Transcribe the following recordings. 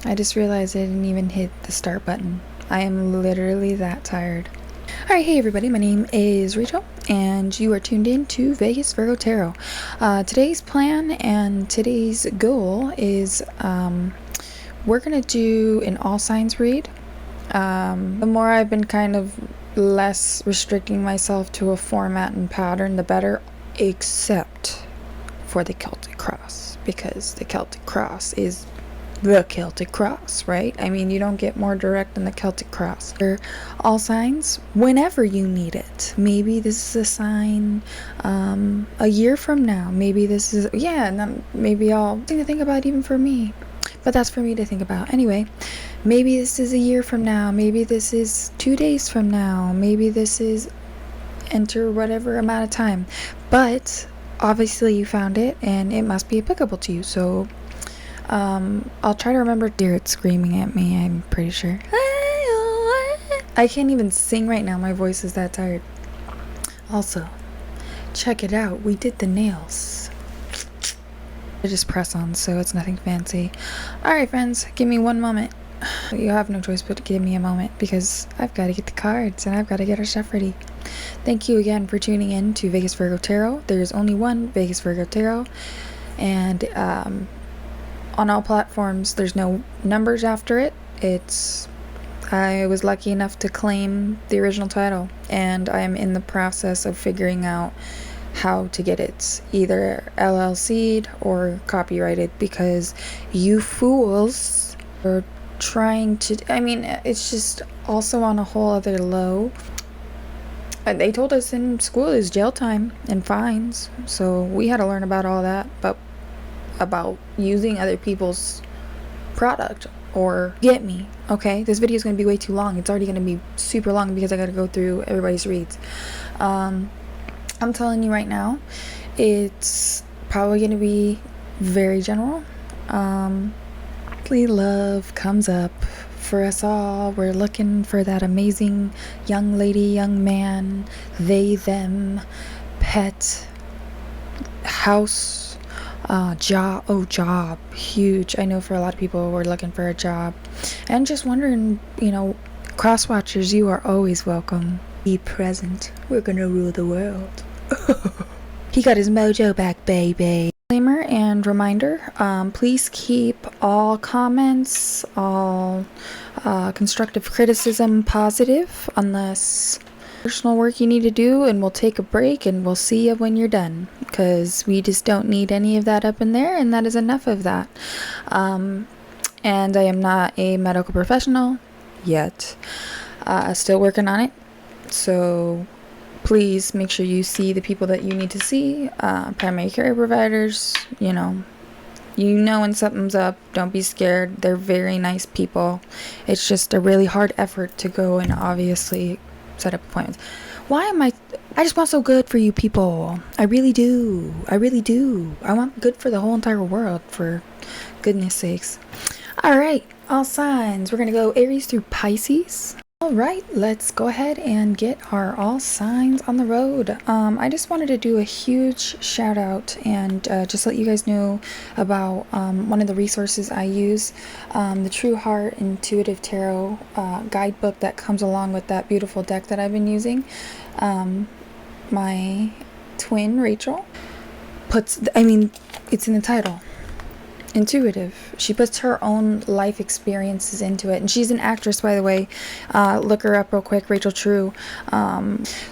I just realized I didn't even hit the start button. I am literally that tired. Alright, hey everybody, my name is Rachel, and you are tuned in to Vegas Virgo Tarot. Today's plan and today's goal is we're going to do an all signs read. The more I've been kind of less restricting myself to a format and pattern, the better, except for the Celtic Cross, because the Celtic Cross is the Celtic Cross, right? I mean, you don't get more direct than the Celtic Cross. They're all signs whenever you need it. Maybe this is a sign a year from now. Maybe this is, maybe I'll think about even for me. But that's for me to think about. Anyway, maybe this is a year from now. Maybe this is 2 days from now. Maybe this is enter whatever amount of time. But obviously you found it and it must be applicable to you. So I'll try to remember. Dear, it's screaming at me, I'm pretty sure. I can't even sing right now. My voice is that tired. Also, check it out. We did the nails. I just press on, so it's nothing fancy. Alright, friends, give me one moment. You have no choice but to give me a moment, because I've got to get the cards and I've got to get our stuff ready. Thank you again for tuning in to Vegas Virgo Tarot. There's only one Vegas Virgo Tarot, and on all platforms there's no numbers after it. I was lucky enough to claim the original title, and I am in the process of figuring out how to get it either LLC'd or copyrighted, because you fools are trying to, I mean, it's just also on a whole other low. They told us in school is jail time and fines, so we had to learn about all that, but about using other people's product. Or get me, okay? This video is going to be way too long. It's already going to be super long because I got to go through everybody's reads. I'm telling you right now, it's probably going to be very general. Love comes up for us all. We're looking for that amazing young lady, young man, they, them, pet, house, job, huge. I know for a lot of people we're looking for a job, and just wondering, cross watchers, you are always welcome. Be present. We're gonna rule the world. He got his mojo back, baby. Disclaimer and reminder, please keep all comments, all constructive criticism positive, unless personal work you need to do, and we'll take a break and we'll see you when you're done, because we just don't need any of that up in there, and that is enough of that. And I am not a medical professional yet, still working on it, so please make sure you see the people that you need to see, primary care providers. You know when something's up, don't be scared. They're very nice people. It's just a really hard effort to go and obviously set up appointments. I just want so good for you people. I really do. I want good for the whole entire world, for goodness sakes. Alright, all signs. We're going to go Aries through Pisces. Alright, let's go ahead and get our all signs on the road. I just wanted to do a huge shout out and just let you guys know about one of the resources I use, the True Heart Intuitive Tarot guidebook that comes along with that beautiful deck that I've been using. My twin, Rachel, it's in the title. Intuitive. She puts her own life experiences into it, and she's an actress, by the way. Look her up real quick, Rachel True.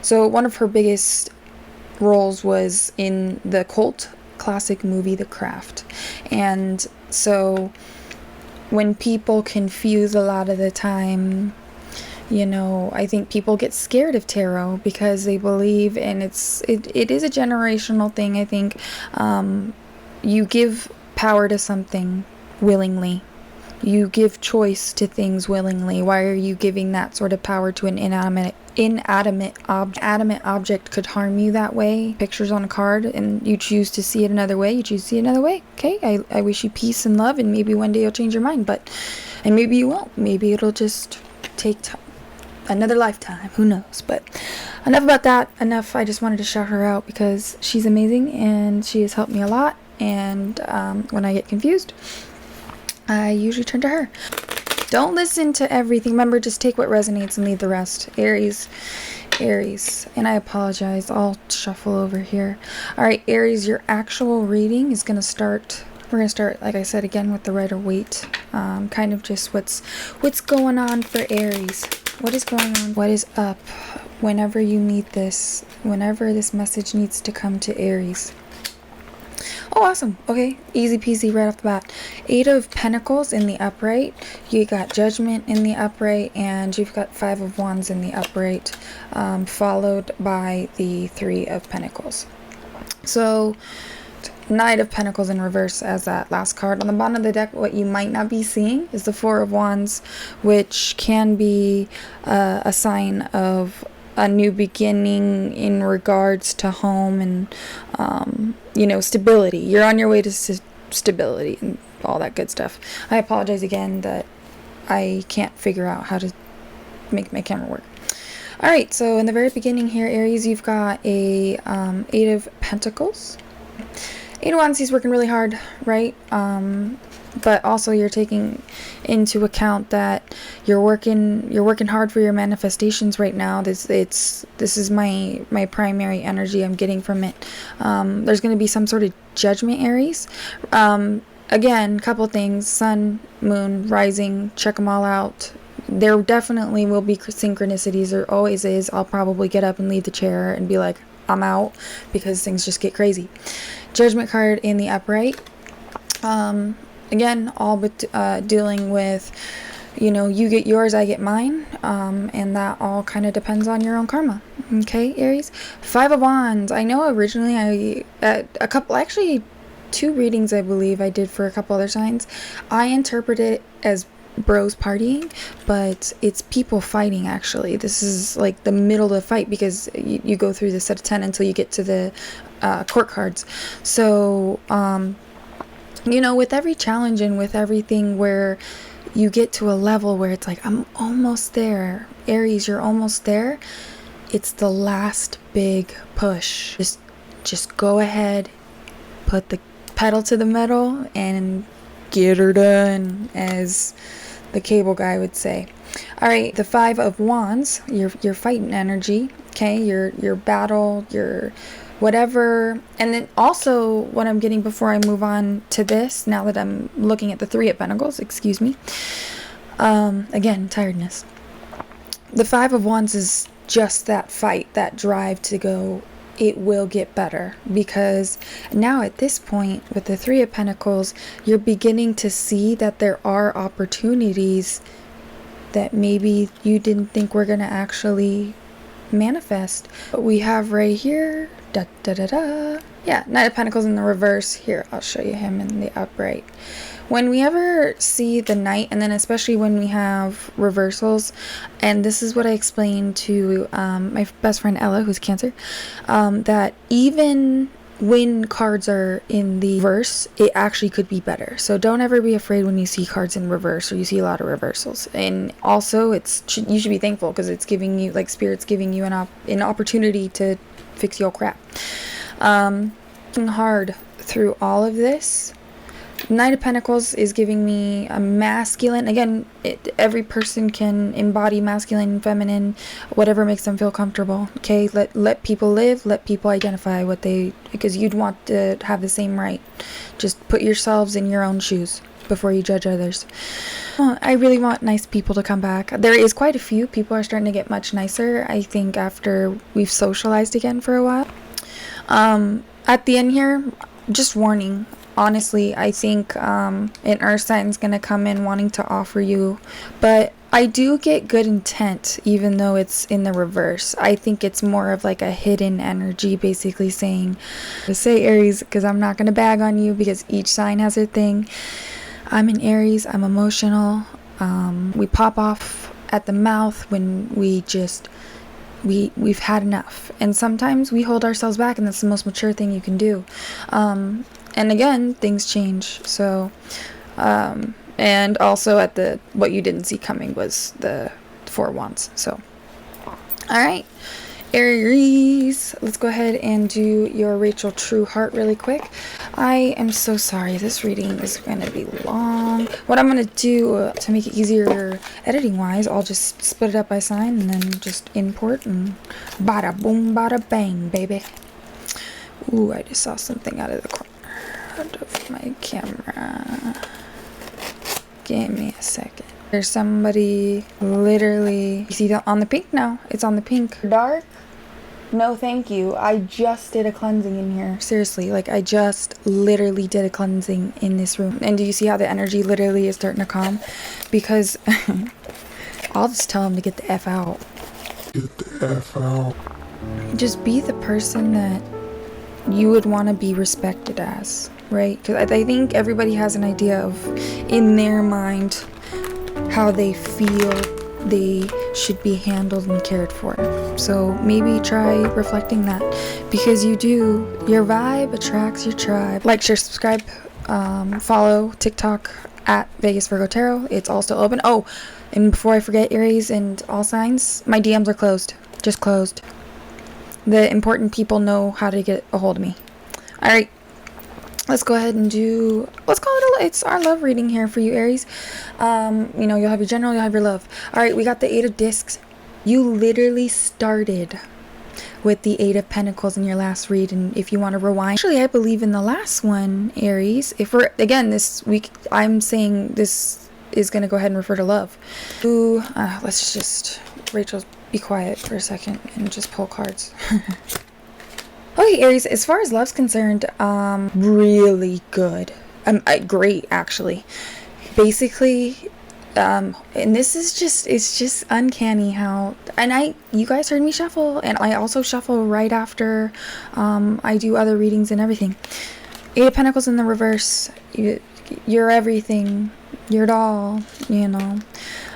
So one of her biggest roles was in the cult classic movie The Craft, and so when people confuse a lot of the time, I think people get scared of tarot because they believe, and it is a generational thing. I think you give power to something willingly. You give choice to things willingly. Why are you giving that sort of power to an inanimate object? Could harm you that way. Pictures on a card, and you choose to see it another way. Okay, I wish you peace and love, and maybe one day you'll change your mind, and maybe you won't. Maybe it'll just take another lifetime, who knows. But enough about that. I just wanted to shout her out because she's amazing and she has helped me a lot. And when I get confused, I usually turn to her. Don't listen to everything. Remember, just take what resonates and leave the rest. Aries. And I apologize. I'll shuffle over here. All right, Aries, your actual reading is going to start. We're going to start, like I said, again with the Rider-Waite. Kind of just what's going on for Aries. What is going on? What is up? Whenever you need this, whenever this message needs to come to Aries. Oh, awesome. Okay, easy peasy right off the bat. 8 of Pentacles in the upright. You got Judgment in the upright, and you've got 5 of Wands in the upright, followed by the 3 of Pentacles. So, Knight of Pentacles in reverse as that last card. On the bottom of the deck, what you might not be seeing is the 4 of Wands, which can be a sign of a new beginning in regards to home and, you know, stability. You're on your way to stability and all that good stuff. I apologize again that I can't figure out how to make my camera work. All right, so in the very beginning here, Aries, you've got a 8 of Pentacles. 8 of Wands, he's working really hard, right? But also you're taking into account that you're working hard for your manifestations right now. This is my primary energy I'm getting from it. There's going to be some sort of judgment, Aries. Again, couple things: sun, moon, rising. Check them all out. There definitely will be synchronicities. There always is. I'll probably get up and leave the chair and be like, I'm out, because things just get crazy. Judgment card in the upright. Again, all but dealing with, you know, you get yours, I get mine, and that all kind of depends on your own karma. Okay, Aries. 5 of Wands. I know originally a couple, actually 2 readings I believe I did for a couple other signs, I interpret it as bros partying, but it's people fighting. Actually, this is like the middle of the fight, because you go through the set of 10 until you get to the court cards. So you know, with every challenge and with everything where you get to a level where it's like, I'm almost there, Aries, you're almost there. It's the last big push. Just go ahead, put the pedal to the metal and get her done, as the cable guy would say. All right, the 5 of Wands, your fighting energy, okay, your battle, your whatever. And then also what I'm getting before I move on to this, now that I'm looking at the 3 of Pentacles, excuse me, again, tiredness. The 5 of Wands is just that fight, that drive to go, it will get better, because now at this point with the 3 of Pentacles, you're beginning to see that there are opportunities that maybe you didn't think were going to actually manifest. But we have right here, yeah, Knight of Pentacles in the reverse. Here, I'll show you him in the upright. When we ever see the Knight, and then especially when we have reversals, and this is what I explained to my best friend Ella, who's Cancer, that even when cards are in the reverse, it actually could be better. So don't ever be afraid when you see cards in reverse or you see a lot of reversals. And also, you should be thankful, because it's giving you, like, Spirit's giving you an opportunity to fix your crap. Hard through all of this. Knight of Pentacles is giving me a masculine. Again, every person can embody masculine, feminine, whatever makes them feel comfortable. Okay, let people live, let people identify what they, because you'd want to have the same right. Just put yourselves in your own shoes before you judge others. I really want nice people to come back. There is quite a few. People are starting to get much nicer, I think, after we've socialized again for a while. At the end here, just warning. Honestly, I think an earth sign's going to come in wanting to offer you, but I do get good intent even though it's in the reverse. I think it's more of like a hidden energy, basically saying, say Aries, because I'm not going to bag on you, because each sign has their thing. I'm an Aries, I'm emotional. We pop off at the mouth when we've had enough, and sometimes we hold ourselves back, and that's the most mature thing you can do. And again, things change. So, and also what you didn't see coming was the 4 of Wands. So, all right, Aries, let's go ahead and do your Rachel True Heart really quick. I am so sorry, this reading is going to be long. What I'm going to do to make it easier editing wise, I'll just split it up by sign and then just import and bada boom bada bang, baby. Ooh, I just saw something out of the corner of my camera. Give me a second. There's somebody literally, you see that on the pink now? It's on the pink. Dark? No thank you. I just did a cleansing in here. Seriously, like I just literally did a cleansing in this room. And do you see how the energy literally is starting to calm? Because I'll just tell him to get the F out. Get the F out. Just be the person that you would want to be respected as, right? Because I think everybody has an idea of, in their mind, how they feel they should be handled and cared for. So maybe try reflecting that, because you do. Your vibe attracts your tribe. Like, share, subscribe, follow TikTok at Vegas Virgo Tarot. It's all still open. Oh, and before I forget, Aries and all signs, my DMs are closed. Just closed. The important people know how to get a hold of me. All right. Let's go ahead and do, let's call it it's our love reading here for you, Aries. You know, you'll have your general, you'll have your love. All right, we got the 8 of Discs. You literally started with the 8 of Pentacles in your last read, and if you want to rewind, actually, I believe in the last one, Aries, if we're, again, this week, I'm saying this is going to go ahead and refer to love. Ooh, let's just, Rachel, be quiet for a second and just pull cards. Okay, Aries, as far as love's concerned, really good. Great, actually. Basically, and this is just, it's just uncanny how, and you guys heard me shuffle, and I also shuffle right after I do other readings and everything. 8 of Pentacles in the reverse, you're everything, you're it all, you know.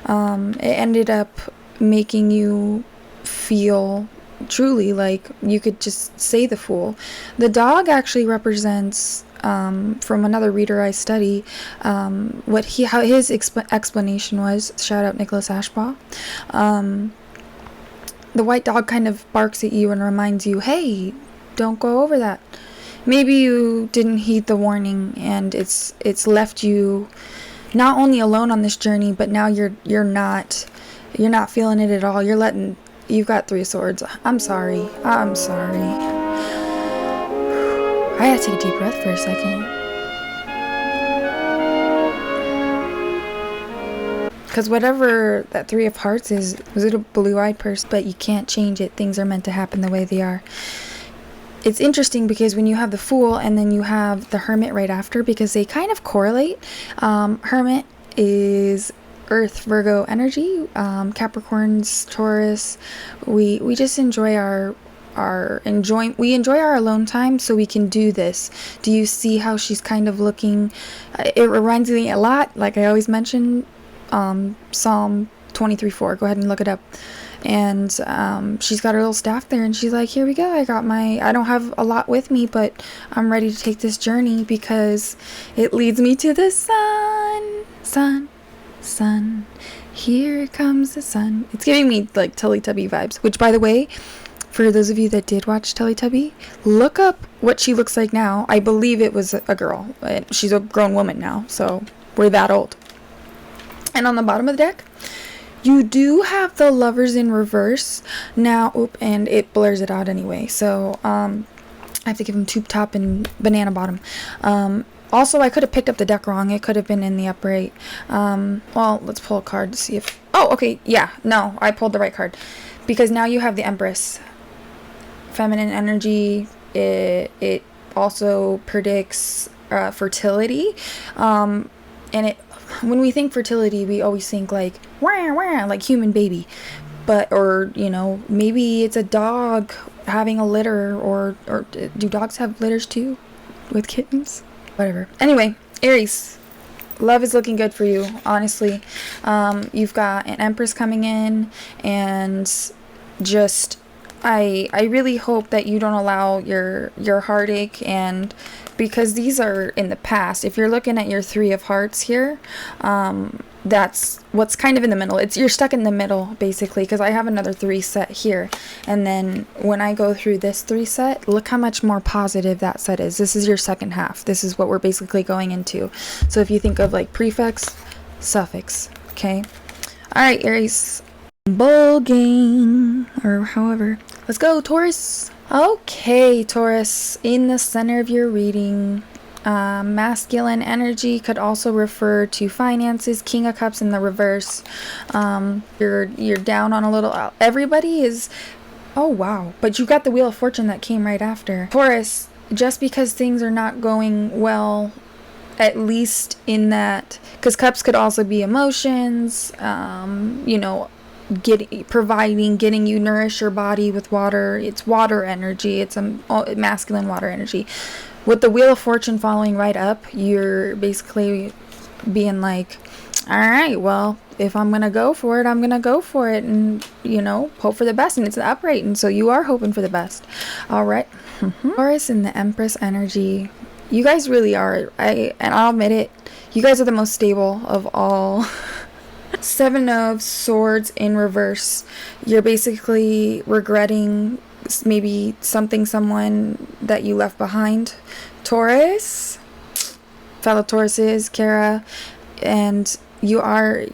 It ended up making you feel truly like you could just say the Fool. The dog actually represents, from another reader I study, how his explanation was. Shout out Nicholas Ashbaugh. The white dog kind of barks at you and reminds you, hey, don't go over that. Maybe you didn't heed the warning, and it's left you not only alone on this journey, but now you're not feeling it at all. You've got 3 of Swords. I'm sorry. I had to take a deep breath for a second. Because whatever that 3 of Hearts is, was it a blue-eyed person? But you can't change it. Things are meant to happen the way they are. It's interesting because when you have the Fool and then you have the Hermit right after, because they kind of correlate. Hermit is Earth, Virgo energy, Capricorns, Taurus. We just enjoy we enjoy our alone time, so we can do this. Do you see how she's kind of looking? It reminds me a lot, like I always mention, Psalm 23:4. Go ahead and look it up. And she's got her little staff there, and she's like, here we go, I don't have a lot with me, but I'm ready to take this journey because it leads me to the sun, here comes the sun. It's giving me like Teletubby vibes, which, by the way, for those of you that did watch Teletubby, look up what she looks like now. I believe it was a girl. She's a grown woman now, so we're that old. And on the bottom of the deck, you do have the Lovers in reverse now. And it blurs it out anyway, so I have to give them tube top and banana bottom. Also, I could have picked up the deck wrong. It could have been in the upright. Well, let's pull a card to see if... Oh, okay. Yeah. No, I pulled the right card. Because now you have the Empress. Feminine energy. It also predicts fertility. And when we think fertility, we always think like, wah, wah, like human baby. But, or, you know, maybe it's a dog having a litter. Or do dogs have litters too? With kittens? Whatever. Anyway, Aries, love is looking good for you, honestly. You've got an Empress coming in, and just I really hope that you don't allow your heartache, and because these are in the past. If you're looking at your 3 of Hearts here, that's what's kind of in the middle. You're stuck in the middle basically, because I have another 3 set here, and then when I go through this 3 set, look how much more positive that set is. This is your second half. This is what we're basically going into. So if you think of like prefix, suffix, okay? All right, Aries, ball game, or however. Let's go, Taurus. Okay, Taurus, in the center of your reading, masculine energy could also refer to finances. King of Cups in the reverse. You're down on a little. Everybody is. Oh wow! But you got the Wheel of Fortune that came right after. Taurus, just because things are not going well, at least in that, because Cups could also be emotions. You know, getting you nourish your body with water. It's water energy. It's a masculine water energy. With the Wheel of Fortune following right up, you're basically being like, all right, well, if I'm going to go for it, I'm going to go for it, and, you know, hope for the best. And it's an upright, and so you are hoping for the best. All right. Taurus and the Empress energy. You guys really are. And I'll admit it, you guys are the most stable of all. 7 of Swords in reverse. You're basically regretting maybe someone that you left behind. Taurus, fellow Tauruses, Kara, and you are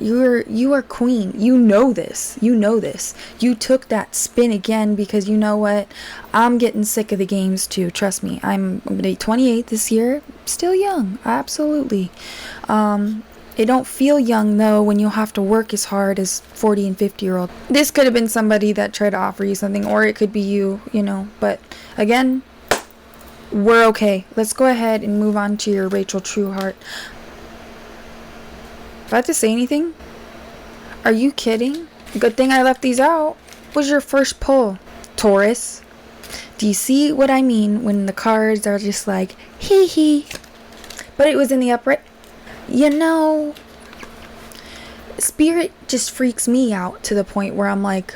queen. You know this. You took that spin again because you know what? I'm getting sick of the games too. Trust me. I'm gonna be 28 this year. Still young, absolutely. It don't feel young though when you have to work as hard as 40 and 50-year-old. This could have been somebody that tried to offer you something, or it could be you know. But again, we're okay. Let's go ahead and move on to your Rachel Trueheart. If I have to say anything, are you kidding? Good thing I left these out. Was your first pull, Taurus? Do you see what I mean when the cards are just like, hee hee? But it was in the upright. You know, Spirit just freaks me out to the point where I'm like,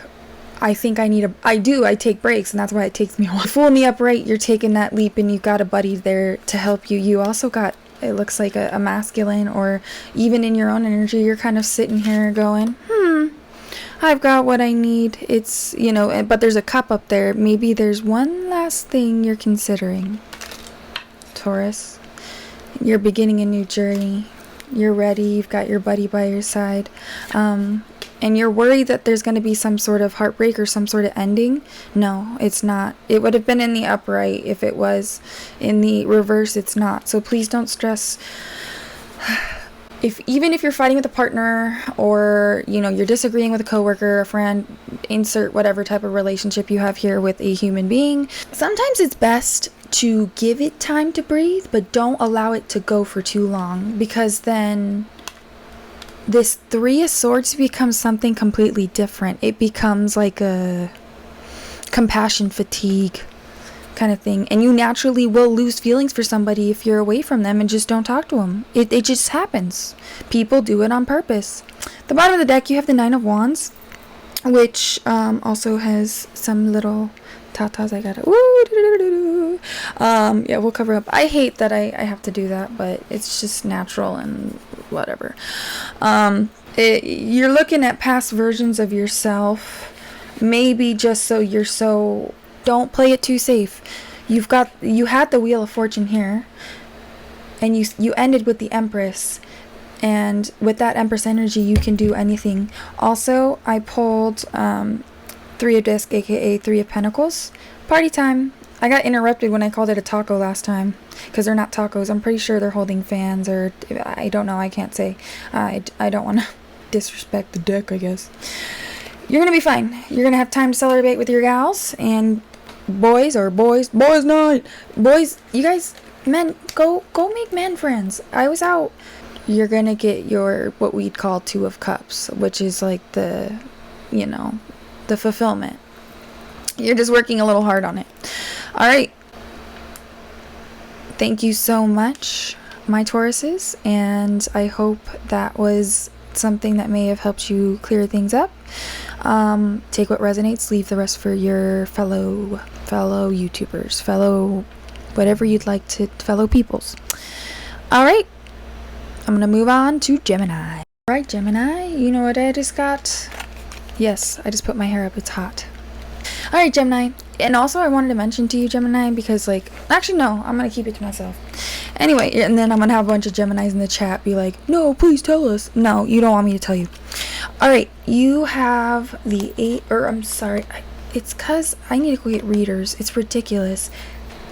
I think I take breaks, and that's why it takes me a while. Full in the upright, you're taking that leap, and you've got a buddy there to help you. You also got, it looks like a masculine, or even in your own energy, you're kind of sitting here going, I've got what I need. It's, you know, but there's a cup up there. Maybe there's one last thing you're considering. Taurus, you're beginning a new journey. You're ready. You've got your buddy by your side. And you're worried that there's going to be some sort of heartbreak or some sort of ending. No, it's not. It would have been in the upright if it was. In the reverse, it's not. So please don't stress. Even if you're fighting with a partner, or, you know, you're disagreeing with a coworker, a friend, insert whatever type of relationship you have here with a human being, sometimes it's best to give it time to breathe, but don't allow it to go for too long, because then this 3 of Swords becomes something completely different. It becomes like a compassion fatigue kind of thing, and you naturally will lose feelings for somebody if you're away from them and just don't talk to them. It just happens. People do it on purpose. The bottom of the deck, you have the 9 of Wands, which also has some little tatas. I gotta yeah, we'll cover up. I hate that I have to do that, but it's just natural and whatever. You're looking at past versions of yourself, maybe just so don't play it too safe. You had the Wheel of Fortune here, and you ended with the Empress, and with that Empress energy, you can do anything. Also, I pulled 3 of Discs, aka 3 of Pentacles. Party time. I got interrupted when I called it a taco last time, because they're not tacos. I'm pretty sure they're holding fans, or I don't know. I can't say. I don't want to disrespect the deck, I guess. You're gonna be fine. You're gonna have time to celebrate with your gals and boys night. Boys, you guys, men, go make man friends. I was out. You're gonna get your, what we'd call 2 of Cups, which is like the, you know, the fulfillment. You're just working a little hard on it. All right. Thank you so much, my Tauruses, and I hope that was something that may have helped you clear things up. Take what resonates, leave the rest for your fellow YouTubers, fellow whatever you'd like to, fellow peoples. All right. I'm going to move on to Gemini. Right, Gemini, you know what I just got? Yes, I just put my hair up. It's hot. All right, Gemini. And also I wanted to mention to you, Gemini, because like, actually no, I'm going to keep it to myself. Anyway, and then I'm going to have a bunch of Geminis in the chat be like, no, please tell us. No, you don't want me to tell you. All right, you have the it's because I need to go get readers. It's ridiculous.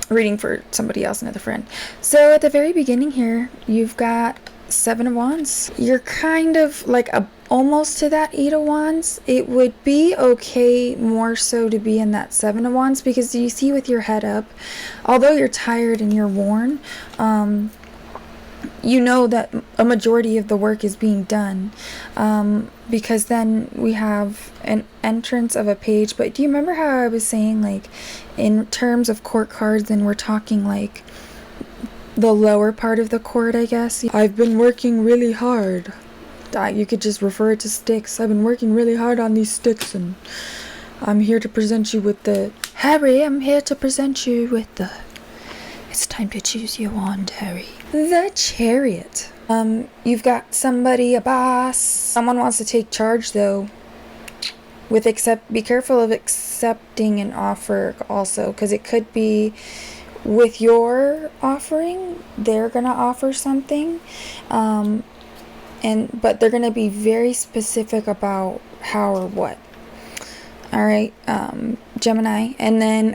Reading for somebody else, another friend. So at the very beginning here, you've got 7 of Wands. You're kind of like almost to that 8 of Wands. It would be okay more so to be in that 7 of Wands, because you see with your head up, although you're tired and you're worn, you know that a majority of the work is being done, because then we have an entrance of a page. But do you remember how I was saying, like, in terms of court cards, and we're talking like the lower part of the court, I guess? I've been working really hard. You could just refer it to sticks. I've been working really hard on these sticks, and I'm here to present you with the... Harry, I'm here to present you with the... It's time to choose your wand, Harry. The Chariot. You've got somebody, a boss. Someone wants to take charge, though. Be careful of accepting an offer also, because it could be with your offering, they're gonna offer something, but they're gonna be very specific about how or what. All right, Gemini. And then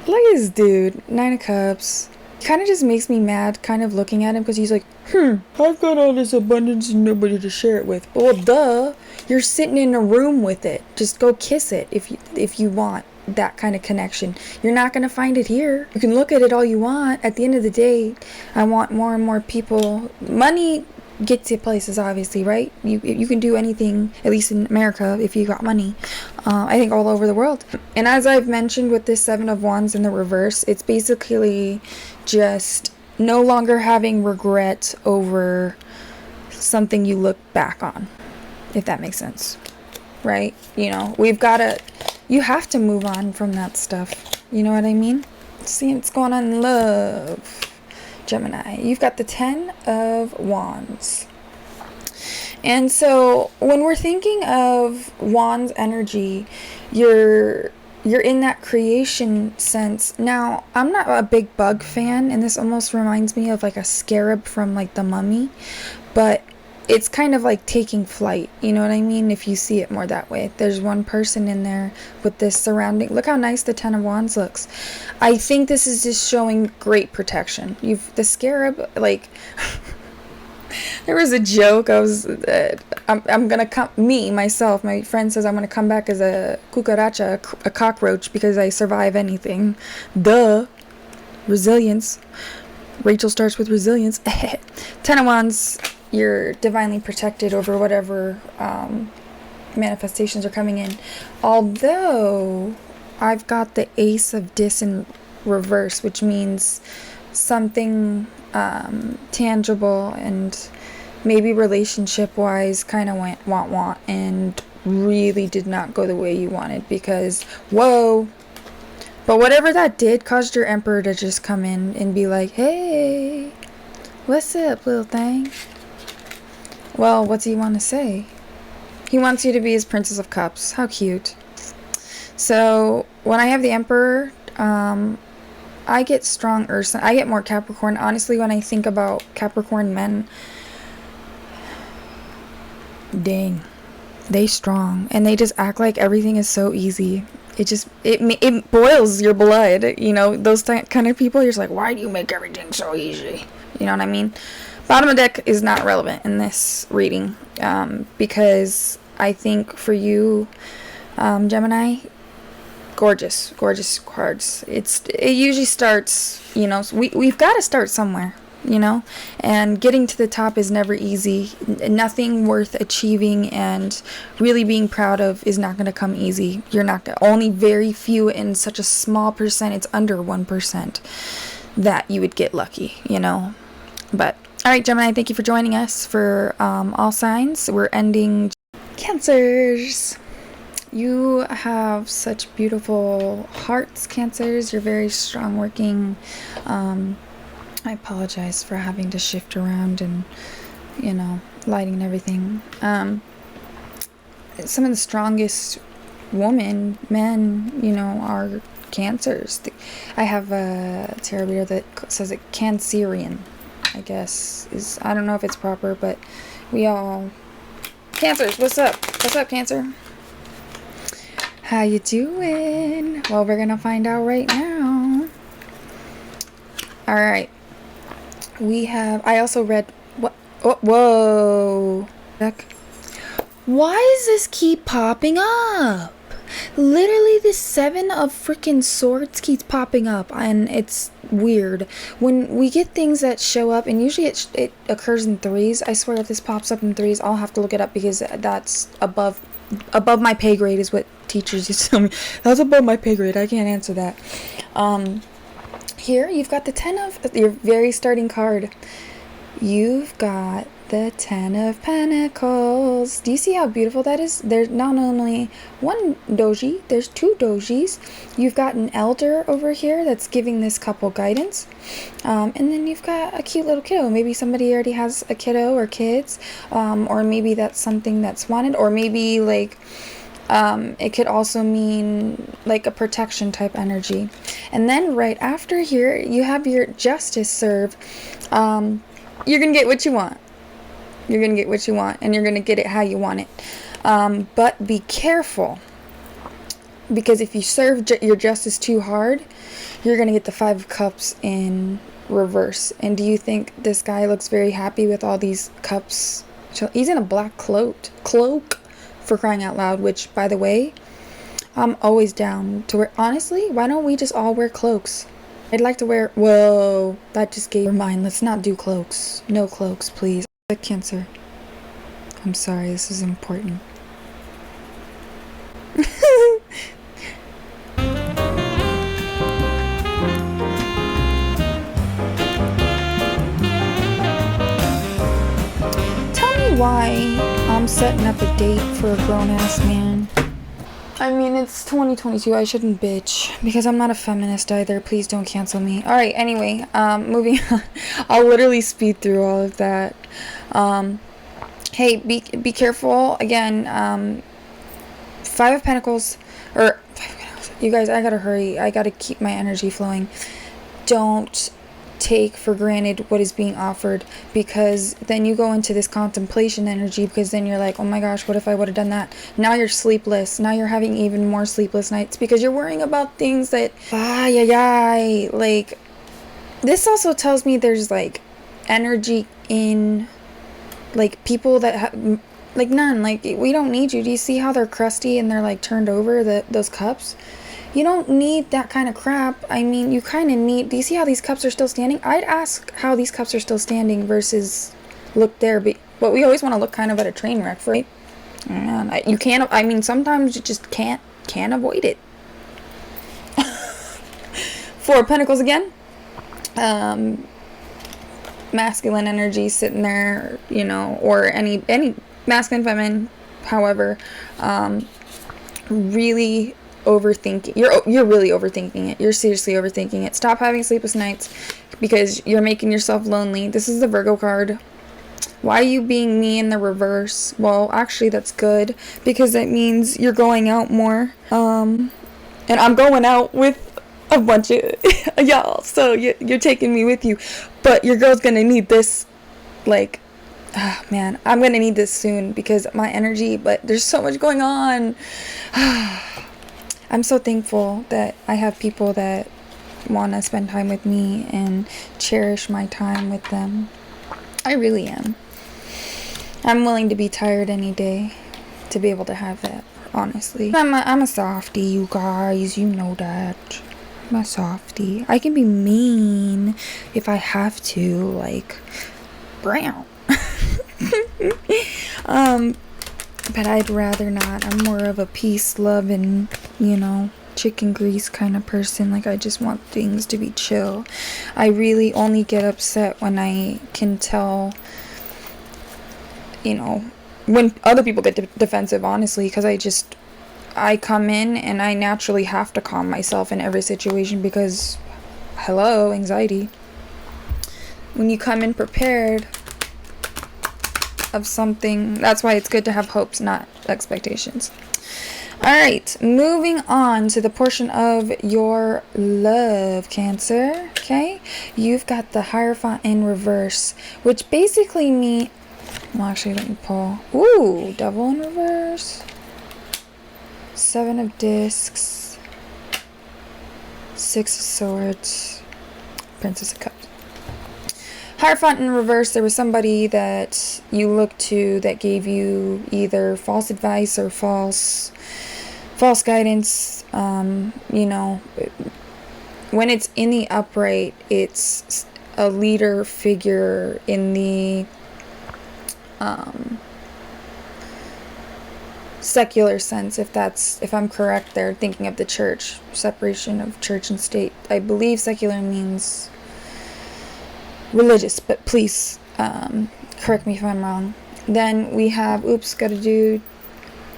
look at this dude, 9 of Cups. Kind of just makes me mad kind of looking at him, because he's like, I've got all this abundance and nobody to share it with. Well, duh, you're sitting in a room with it. Just go kiss it if you want that kind of connection. You're not going to find it here. You can look at it all you want. At the end of the day, I want more and more people. Money gets you places, obviously, right? You can do anything, at least in America, if you got money. I think all over the world. And as I've mentioned with this 7 of Wands in the reverse, it's basically just no longer having regret over something you look back on, if that makes sense, right? You know, you have to move on from that stuff. You know what I mean? See what's going on in love, Gemini. You've got the 10 of Wands. And so when we're thinking of Wands energy, you're in that creation sense. Now, I'm not a big bug fan, and this almost reminds me of like a scarab from like the Mummy, but it's kind of like taking flight, you know what I mean? If you see it more that way. There's one person in there with this surrounding. Look how nice the 10 of Wands looks. I think this is just showing great protection. The scarab, like, there was a joke. I'm gonna come, myself, my friend says I'm gonna come back as a cucaracha, a cockroach, because I survive anything. Duh. Resilience. Rachel starts with resilience. 10 of Wands. You're divinely protected over whatever manifestations are coming in. Although I've got the Ace of Dis in reverse, which means something tangible and maybe relationship wise kind of went want and really did not go the way you wanted, because whoa. But whatever that did caused your Emperor to just come in and be like, hey, what's up, little thing? Well, what do you want to say? He wants you to be his Princess of Cups. How cute. So, when I have the Emperor, I get strong Ursa. I get more Capricorn. Honestly, when I think about Capricorn men, dang, they strong. And they just act like everything is so easy. It boils your blood. You know, those kind of people, you're just like, why do you make everything so easy? You know what I mean? Bottom of deck is not relevant in this reading, because I think for you, Gemini, gorgeous cards. It usually starts, you know, so we've got to start somewhere, you know, and getting to the top is never easy. Nothing worth achieving and really being proud of is not going to come easy. Only very few, in such a small percent, it's under 1%, that you would get lucky, you know. But all right, Gemini, thank you for joining us for all signs. We're ending Cancers. You have such beautiful hearts, Cancers. You're very strong working. I apologize for having to shift around, and, you know, lighting and everything. Some of the strongest men, you know, are Cancers. I have a tarot reader that says it Cancerian, I guess. I don't know if it's proper, but we all... Cancers, what's up? What's up, Cancer? How you doing? Well, we're gonna find out right now. Alright. We have... I also read... What? Oh, whoa. Why does this keep popping up? Literally, this 7 of freaking swords keeps popping up, and it's weird. When we get things that show up, and usually it occurs in 3s. I swear, if this pops up in 3s, I'll have to look it up because that's above my pay grade, is what teachers used to tell me. That's above my pay grade. I can't answer that. Here you've got the 10 of your very starting card. You've got the 10 of Pentacles. Do you see how beautiful that is? There's not only one doji, there's 2 dojis. You've got an elder over here that's giving this couple guidance. And then you've got a cute little kiddo. Maybe somebody already has a kiddo or kids. Or maybe that's something that's wanted. Or maybe like... it could also mean like a protection type energy. And then right after here, you have your justice serve. You're gonna get what you want. You're gonna get what you want, and you're gonna get it how you want it. But be careful, because if you serve your justice too hard, you're gonna get the 5 of Cups in reverse. And do you think this guy looks very happy with all these cups? He's in a black cloak, for crying out loud, which, by the way, I'm always down to wear. Honestly, why don't we just all wear cloaks? I'd like to wear... Whoa, that just gave your mind. Let's not do cloaks. No cloaks, please. Cancer. I'm sorry, this is important. Tell me why I'm setting up a date for a grown-ass man. I mean, it's 2022. I shouldn't bitch because I'm not a feminist either. Please don't cancel me. All right. Anyway, moving on. I'll literally speed through all of that. Hey, be careful. Again, 5 of Pentacles, or you guys, I gotta hurry. I gotta keep my energy flowing. Don't take for granted what is being offered, because then you go into this contemplation energy, because then you're like, oh my gosh, what if I would have done that? Now you're sleepless. Now you're having even more sleepless nights because you're worrying about things that like, this also tells me there's like energy in like people that like none, like we don't need you. Do you see how they're crusty and they're like turned over, those cups? You don't need that kind of crap. I mean, you kind of need... Do you see how these cups are still standing? I'd ask how these cups are still standing versus look there. But we always want to look kind of at a train wreck, right? Man, you can't... I mean, sometimes you just can't avoid it. 4 of Pentacles again. Masculine energy sitting there, you know, or any masculine, feminine, however, really... overthinking. You're really overthinking it. You're seriously overthinking it. Stop having sleepless nights because you're making yourself lonely. This is the Virgo card. Why are you being me in the reverse? Well, actually that's good because that means you're going out more. And I'm going out with a bunch of y'all, so you're taking me with you. But your girl's gonna need this, like, man, I'm gonna need this soon because my energy, but there's so much going on. I'm so thankful that I have people that want to spend time with me and cherish my time with them. I really am. I'm willing to be tired any day to be able to have that, honestly. I'm a softie, you guys. You know that. I'm a softie. I can be mean if I have to, like, brown. But I'd rather not. I'm more of a peace, love, and, you know, chicken grease kind of person. Like, I just want things to be chill. I really only get upset when I can tell, you know, when other people get defensive, honestly, because I come in and I naturally have to calm myself in every situation because, hello, anxiety. When you come in prepared... of something. That's why it's good to have hopes, not expectations. All right, moving on to the portion of your love, Cancer. Okay, you've got the Hierophant in reverse, which basically means, well, actually, let me pull. Ooh, Devil in reverse, Seven of Discs, Six of Swords, Princess of Cups. Hierophant in reverse, there was somebody that you looked to that gave you either false advice or false guidance. You know, when it's in the upright, it's a leader figure in the secular sense, if I'm correct there, thinking of the church, separation of church and state. I believe secular means religious, but please correct me if I'm wrong. Then we have, oops, gotta do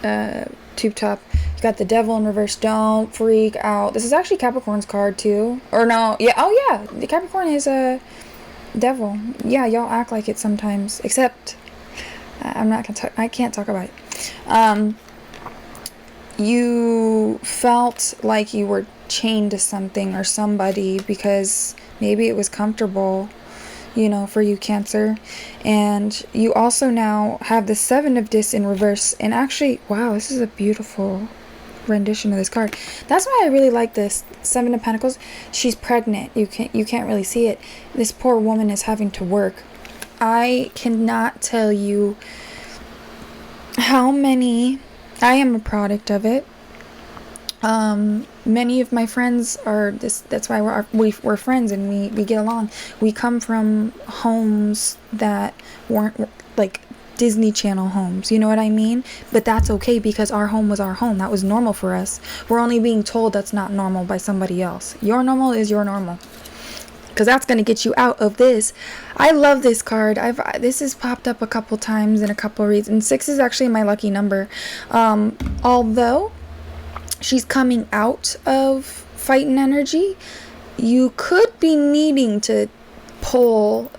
tube top. You got the Devil in reverse. Don't freak out. This is actually Capricorn's card too, or no? Yeah, oh yeah, the Capricorn is a devil. Yeah, y'all act like it sometimes, except I'm not gonna talk, I can't talk about it. You felt like you were chained to something or somebody because maybe it was comfortable, you know, for you, Cancer. And you also now have the Seven of Discs in reverse. And actually, wow, this is a beautiful rendition of this card. That's why I really like this Seven of Pentacles. She's pregnant. You can't really see it. This poor woman is having to work. I cannot tell you how many, I am a product of it. Many of my friends are this. That's why we're friends and we get along. We come from homes that weren't like Disney Channel homes. You know what I mean? But that's okay because our home was our home. That was normal for us. We're only being told that's not normal by somebody else. Your normal is your normal. Because that's going to get you out of this. I love this card. This has popped up a couple times in a couple reads. And 6 is actually my lucky number. Although she's coming out of fighting energy, you could be needing to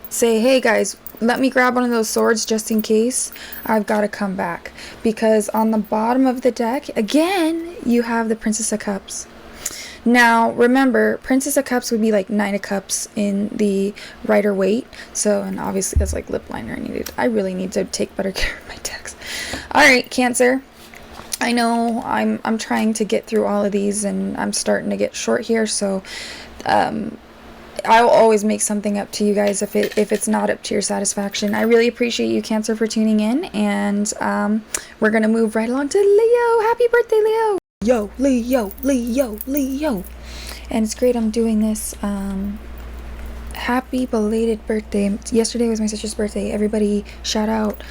say, hey guys, let me grab one of those swords just in case I've got to come back. Because on the bottom of the deck, again, you have the Princess of Cups. Now, remember, Princess of Cups would be like Nine of Cups in the Rider-Waite. So, and obviously that's like lip liner needed. I really need to take better care of my decks. Alright, Cancer. I know I'm trying to get through all of these and I'm starting to get short here. So, I will always make something up to you guys if it's not up to your satisfaction. I really appreciate you, Cancer, for tuning in. And we're going to move right along to Leo. Happy birthday, Leo! Yo, Leo, Leo, Leo. And it's great I'm doing this. Happy belated birthday. Yesterday was my sister's birthday. Everybody Shout out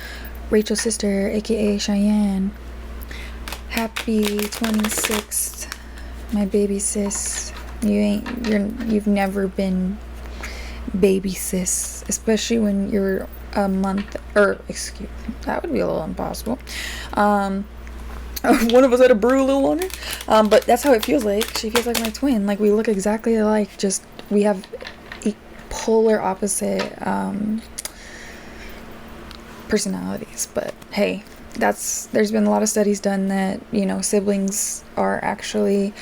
Rachel's sister, aka Cheyenne. Happy 26th, my baby sis. You've never been baby sis, especially when you're a month, or excuse, that would be a little impossible. One of us had to brew a little longer, but that's how it feels like. She feels like my twin. Like, we look exactly alike, just we have polar opposite personalities. But hey, there's been a lot of studies done that, you know, siblings are actually,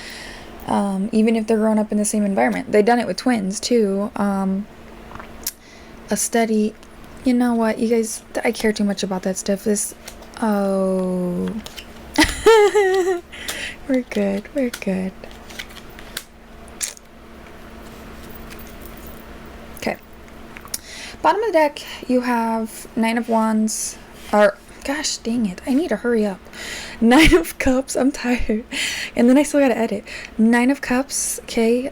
even if they're growing up in the same environment, they've done it with twins too. A study, you know what, you guys, I care too much about that stuff. We're good. Okay. Bottom of the deck, you have Nine of Wands, or gosh dang it, I need to hurry up. Nine of Cups, I'm tired. And then I still gotta edit. Nine of Cups, okay,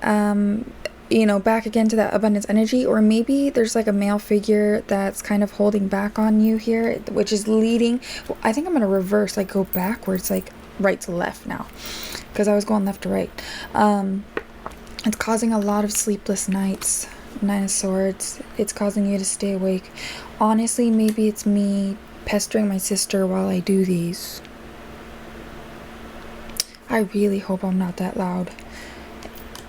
you know, back again to that abundance energy, or maybe there's like a male figure that's kind of holding back on you here, which is leading. I think I'm gonna reverse, like go backwards, like right to left now, because I was going left to right. It's causing a lot of sleepless nights. Nine of Swords, it's causing you to stay awake. Honestly, maybe it's me pestering my sister while I do these. I really hope I'm not that loud.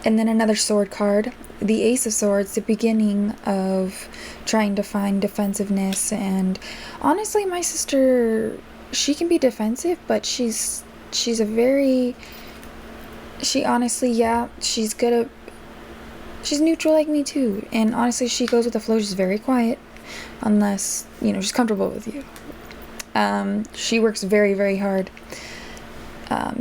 And then another sword card. the Ace of Swords, the beginning of trying to find defensiveness. And honestly, my sister, she can be defensive, but she's a very, she honestly, yeah, she's good at, she's neutral like me too. And honestly, she goes with the flow. She's very quiet, unless, you know, she's comfortable with you. She works very, very hard.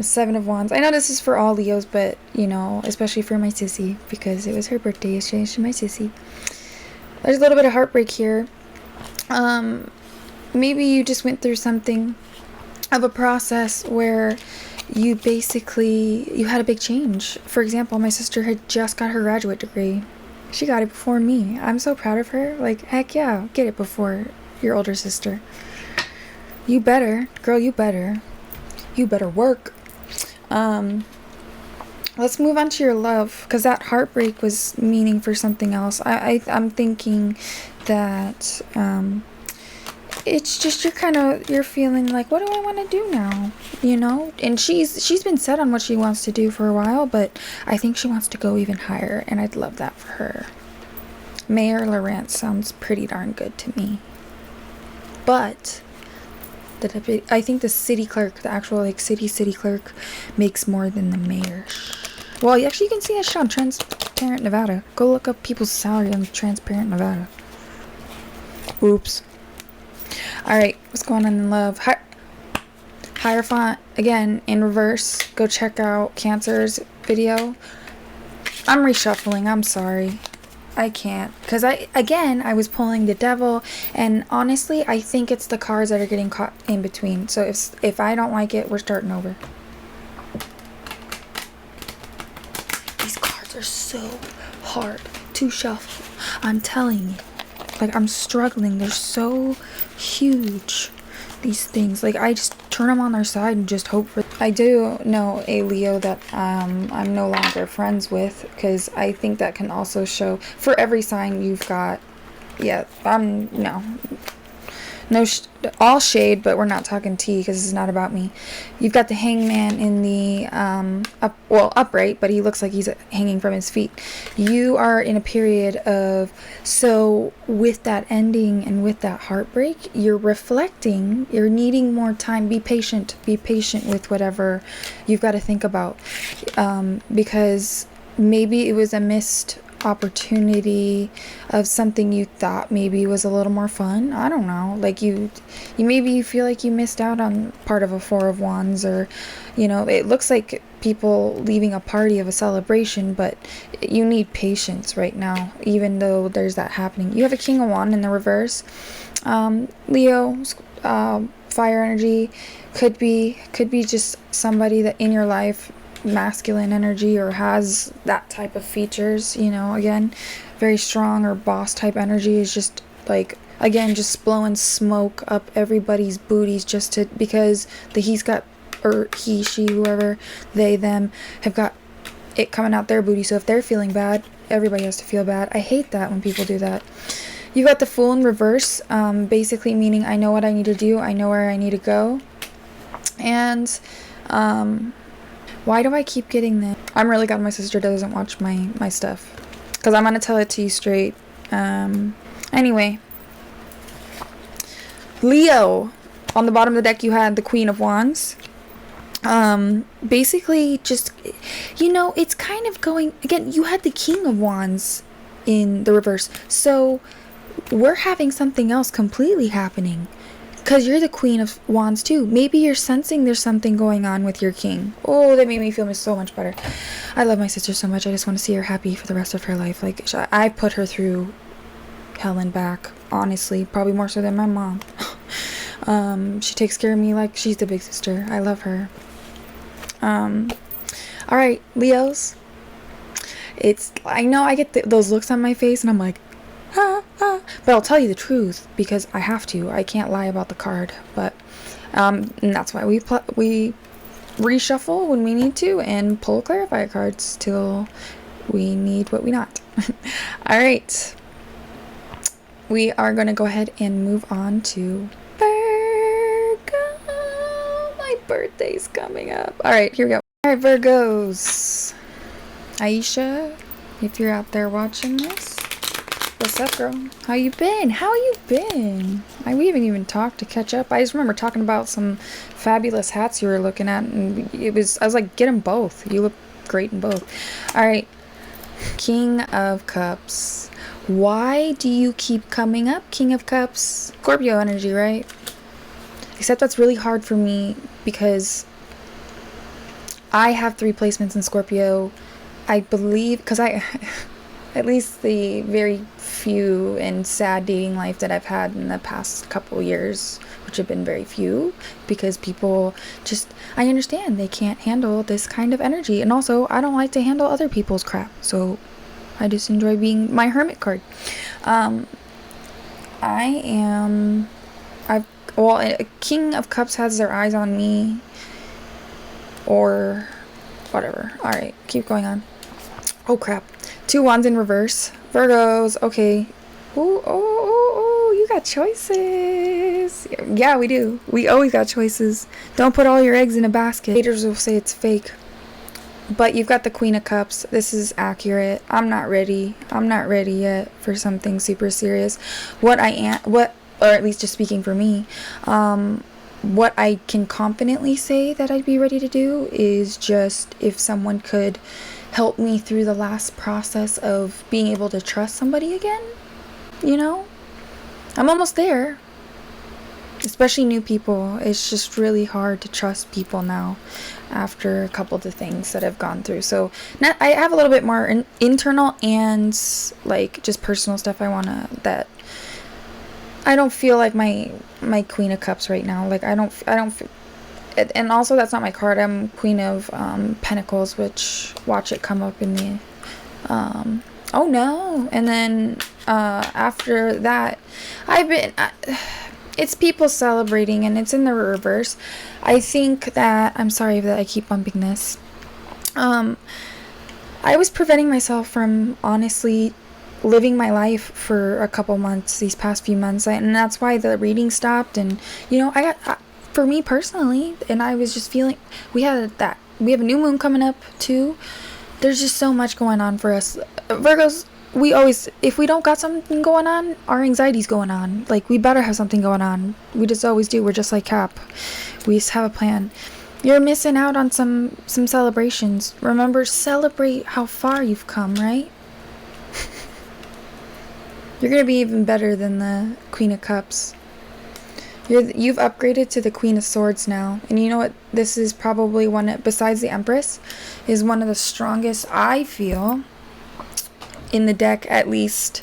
Seven of Wands. I know this is for all Leos, but, you know, especially for my sissy, because it was her birthday yesterday. She's my sissy. There's a little bit of heartbreak here. Maybe you just went through something of a process where you basically, you had a big change. For example, my sister had just got her graduate degree. She got it before me. I'm so proud of her. Like, heck yeah, get it before your older sister. You better, girl, you better. You better work. Let's move on to your love, because that heartbreak was meaning for something else. I'm thinking that it's just you're feeling like, what do I want to do now? You know? And she's been set on what she wants to do for a while, but I think she wants to go even higher, and I'd love that for her. Mayor Lawrence sounds pretty darn good to me. But I think the city clerk, the actual like city clerk, makes more than the mayor. Well, actually, you can see that shit on Transparent Nevada. Go look up people's salary on Transparent Nevada. Oops. Alright, what's going on in love? Hierophant, again, in reverse. Go check out Cancer's video. I'm reshuffling, I'm sorry. I can't, because I was pulling the Devil, and honestly, I think it's the cards that are getting caught in between. So if I don't like it, we're starting over. These cards are so hard to shuffle. I'm telling you. Like, I'm struggling. They're so huge, these things. Like, I just turn them on their side and just hope for... I do know a Leo that I'm no longer friends with, because I think that can also show... For every sign you've got... Yeah, no, all shade, but we're not talking tea, because this is not about me. You've got the Hangman in the upright, but he looks like he's hanging from his feet. You are in a period of, so with that ending and with that heartbreak, you're reflecting, you're needing more time. Be patient with whatever you've got to think about, because maybe it was a missed opportunity of something you thought maybe was a little more fun. I don't know, like you maybe feel like you missed out on part of a Four of Wands, or, you know, it looks like people leaving a party of a celebration, but you need patience right now, even though there's that happening. You have a King of Wands in the reverse. Leo, fire energy, could be just somebody that in your life, masculine energy, or has that type of features, you know, again, very strong, or boss type energy, is just like, again, just blowing smoke up everybody's booties just to, because he's got, or he, she, whoever, they, them, have got it coming out their booty. So if they're feeling bad, everybody has to feel bad. I hate that when people do that. You got the Fool in reverse, basically meaning I know what I need to do, I know where I need to go. And why do I keep getting this? I'm really glad my sister doesn't watch my stuff, because I'm going to tell it to you straight. Anyway. Leo. On the bottom of the deck, you had the Queen of Wands. Basically, just, you know, it's kind of going... Again, you had the King of Wands in the reverse. So, we're having something else completely happening. Because you're the Queen of Wands too. Maybe you're sensing there's something going on with your king. Oh, that made me feel so much better. I love my sister so much. I just want to see her happy for the rest of her life. Like, I put her through hell and back. Honestly, probably more so than my mom. She takes care of me like she's the big sister. I love her. Alright, Leos. I know I get those looks on my face, and I'm like, but I'll tell you the truth, because I have to. I can't lie about the card. But and that's why we reshuffle when we need to, and pull clarifier cards till we need what we not. All right, we are going to go ahead and move on to Virgo. My birthday's coming up. All right, here we go. All right, Virgos. Aisha, if you're out there watching this. What's up, girl? How you been? How you been? We haven't even talked to catch up. I just remember talking about some fabulous hats you were looking at, and I was like, get them both. You look great in both. All right. King of Cups. Why do you keep coming up, King of Cups? Scorpio energy, right? Except that's really hard for me because I have 3 placements in Scorpio. I believe, because at least the very few and sad dating life that I've had in the past couple years, which have been very few, because people just, I understand they can't handle this kind of energy. And also, I don't like to handle other people's crap. So I just enjoy being my hermit card. A King of Cups has their eyes on me, or whatever. All right, keep going on. Oh crap. 2 wands in reverse. Virgos. Okay. Oh, you got choices. Yeah, we do. We always got choices. Don't put all your eggs in a basket. Haters will say it's fake. But you've got the Queen of Cups. This is accurate. I'm not ready. I'm not ready yet for something super serious. Or at least just speaking for me, what I can confidently say that I'd be ready to do is just if someone could help me through the last process of being able to trust somebody again, you know? I'm almost there. Especially new people. It's just really hard to trust people now after a couple of the things that I've gone through. So now I have a little bit more internal and like just personal stuff that I don't feel like my Queen of Cups right now. Like I don't and also that's not my card. I'm Queen of Pentacles, which watch it come up in the oh no. And then after that it's people celebrating, and it's in the reverse. I think that, I'm sorry that I keep bumping this. I was preventing myself from honestly living my life for a couple months, these past few months, and that's why the reading stopped. And you know, for me personally, and I was just feeling, we have a new moon coming up too. There's just so much going on for us Virgos. We always, if we don't got something going on, our anxiety's going on. Like, we better have something going on. We just always do. We're just like Cap. We just have a plan. You're missing out on some celebrations. Remember, celebrate how far you've come, right? You're going to be even better than the Queen of Cups. You've upgraded to the Queen of Swords now. And you know what? This is probably besides the Empress, is one of the strongest, I feel, in the deck, at least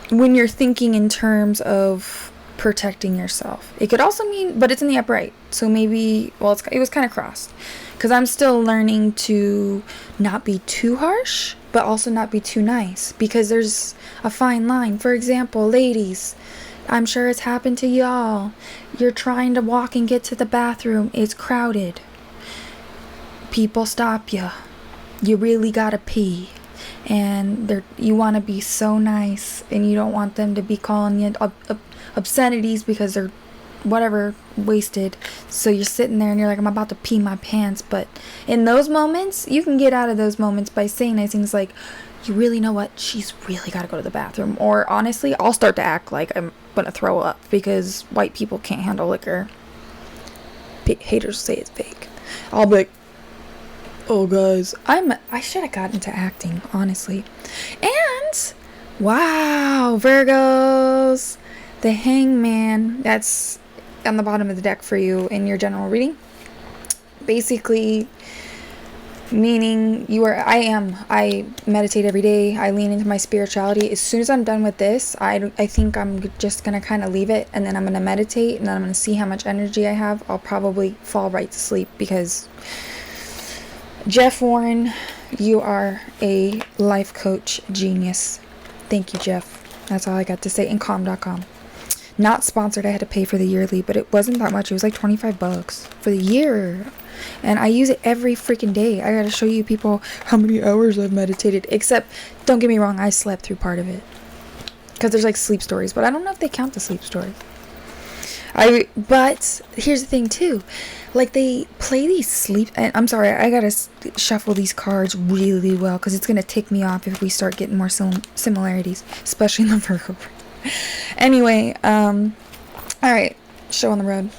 when you're thinking in terms of protecting yourself. It could also mean, but it's in the upright, so maybe, well, it was kind of crossed, because I'm still learning to not be too harsh, but also not be too nice, because there's a fine line. For example, ladies, I'm sure it's happened to y'all. You're trying to walk and get to the bathroom. It's crowded. People stop you. You really gotta pee. And you want to be so nice, and you don't want them to be calling you obscenities because they're whatever, wasted. So you're sitting there and you're like, I'm about to pee my pants. But in those moments, you can get out of those moments by saying nice things like, you really know what, she's really got to go to the bathroom. Or honestly, I'll start to act like I'm gonna throw up because white people can't handle liquor. Haters say it's fake. I'll be like, oh guys, I should have gotten into acting, honestly. And wow, Virgos, the Hangman, that's on the bottom of the deck for you in your general reading. Basically meaning I meditate every day. I lean into my spirituality. As soon as I'm done with this, I think I'm just gonna kind of leave it, and then I'm gonna meditate, and then I'm gonna see how much energy I have. I'll probably fall right to sleep, because Jeff Warren, you are a life coach genius. Thank you, Jeff. That's all I got to say. And calm.com. Not sponsored. I had to pay for the yearly, but it wasn't that much. It was like $25 for the year. And I use it every freaking day. I gotta show you people how many hours I've meditated. Except, don't get me wrong, I slept through part of it. Because there's like sleep stories, but I don't know if they count the sleep stories. But here's the thing too, like they play these sleep. And I'm sorry, I gotta shuffle these cards really well because it's gonna tick me off if we start getting more similarities, especially in the Virgo. Anyway, all right, show on the road.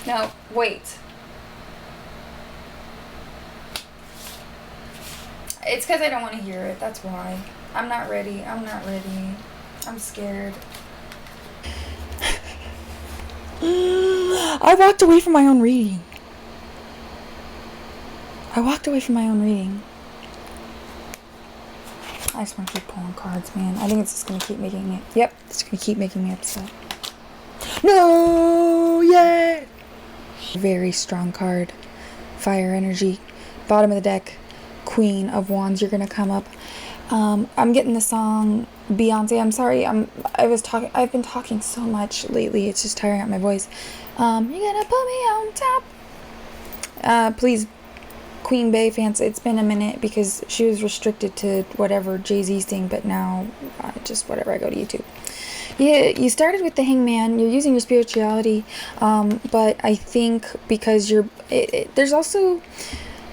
No, wait. It's because I don't want to hear it. That's why. I'm not ready. I'm scared. I walked away from my own reading. I just want to keep pulling cards, man. I think it's just going to keep making me... Yep, it's going to keep making me upset. No! Yeah! Very strong card. Fire energy. Bottom of the deck. Queen of Wands. You're gonna come up. I'm getting the song Beyonce. I'm sorry. I've been talking so much lately. It's just tiring out my voice. You're gonna put me on top. Please, Queen Bey fans. It's been a minute because she was restricted to whatever Jay-Z's thing, but now just whatever. I go to YouTube. Yeah, you started with the Hangman. You're using your spirituality, but I think because there's also,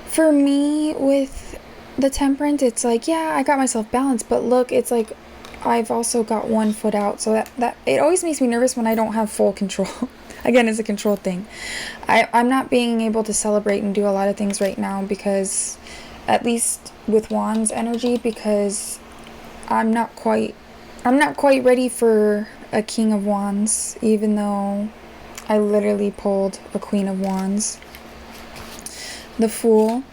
for me with the Temperance, it's like, yeah, I got myself balanced, but look, it's like I've also got one foot out, so that it always makes me nervous when I don't have full control. Again, it's a control thing. I'm not being able to celebrate and do a lot of things right now because, at least with Wands energy, because I'm not quite ready for a King of Wands, even though I literally pulled a Queen of Wands. The Fool.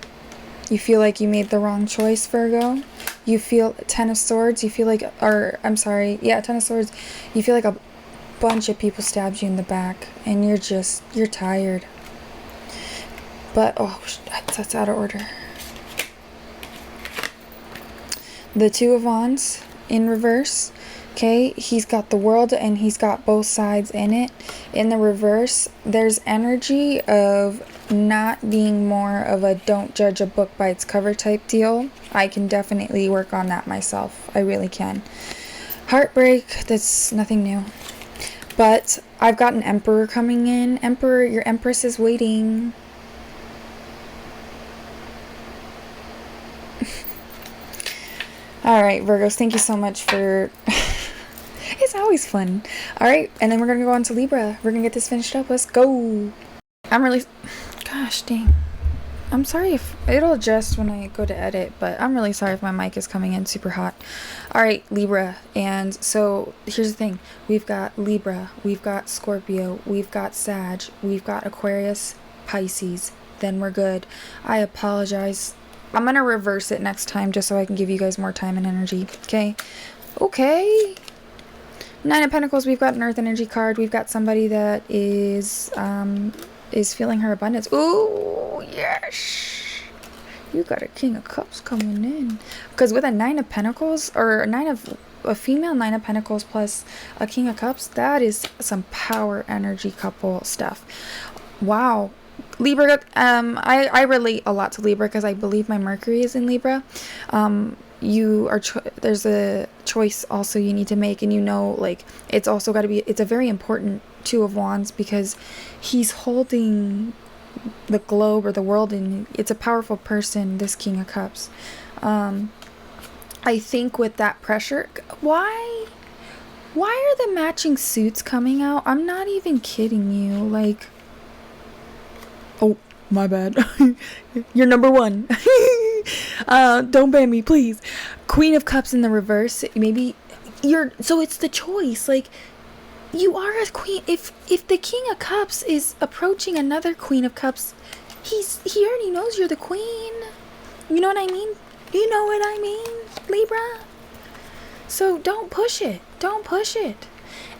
You feel like you made the wrong choice, Virgo. You feel Ten of Swords. You feel like, Ten of Swords. You feel like a bunch of people stabbed you in the back, and you're tired. But, that's out of order. The Two of Wands in reverse. Okay, he's got the World and he's got both sides in it. In the reverse, there's energy of not being more of a don't judge a book by its cover type deal. I can definitely work on that myself. I really can. Heartbreak, that's nothing new. But I've got an Emperor coming in. Emperor, your Empress is waiting. Alright, Virgos, thank you so much for... It's always fun. Alright, and then we're going to go on to Libra. We're going to get this finished up. Let's go. Gosh, dang. I'm sorry if... It'll adjust when I go to edit, but I'm really sorry if my mic is coming in super hot. Alright, Libra. And so, here's the thing. We've got Libra. We've got Scorpio. We've got Sag. We've got Aquarius, Pisces. Then we're good. I apologize. I'm going to reverse it next time just so I can give you guys more time and energy. Okay? Okay. Nine of Pentacles, we've got an Earth energy card. We've got somebody that is feeling her abundance. Ooh, yes. You got a King of Cups coming in. Because with a Nine of Pentacles, or a female Nine of Pentacles plus a King of Cups, that is some power energy couple stuff. Wow. Libra, I relate a lot to Libra because I believe my Mercury is in Libra. There's a choice also you need to make, and like it's also got to be, it's a very important Two of Wands because he's holding the globe or the world, and it's a powerful person, this King of Cups. I think with that pressure, why are the matching suits coming out? I'm not even kidding you. Like, oh, my bad. You're number one. Don't ban me, please. Queen of Cups in the reverse. Maybe so it's the choice. Like, you are a queen. If the King of Cups is approaching another Queen of Cups, he already knows you're the queen. You know what I mean? You know what I mean, Libra? So don't push it. Don't push it.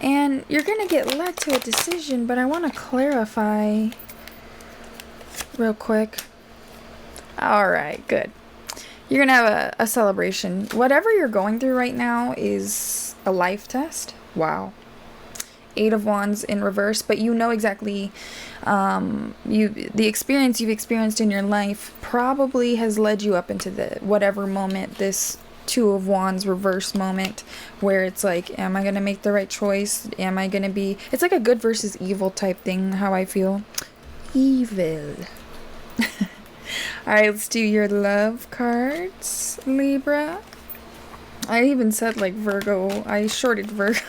And you're gonna get led to a decision, but I want to clarify real quick. Alright, good. You're gonna have a celebration. Whatever you're going through right now is a life test. Wow. Eight of Wands in reverse, but you know exactly, the experience you've experienced in your life probably has led you up into the whatever moment, this Two of Wands reverse moment, where it's like, am I going to make the right choice? Am I going to be, it's like a good versus evil type thing, how I feel. Evil. Alright, let's do your love cards, Libra. I even said like Virgo. I shorted Virgo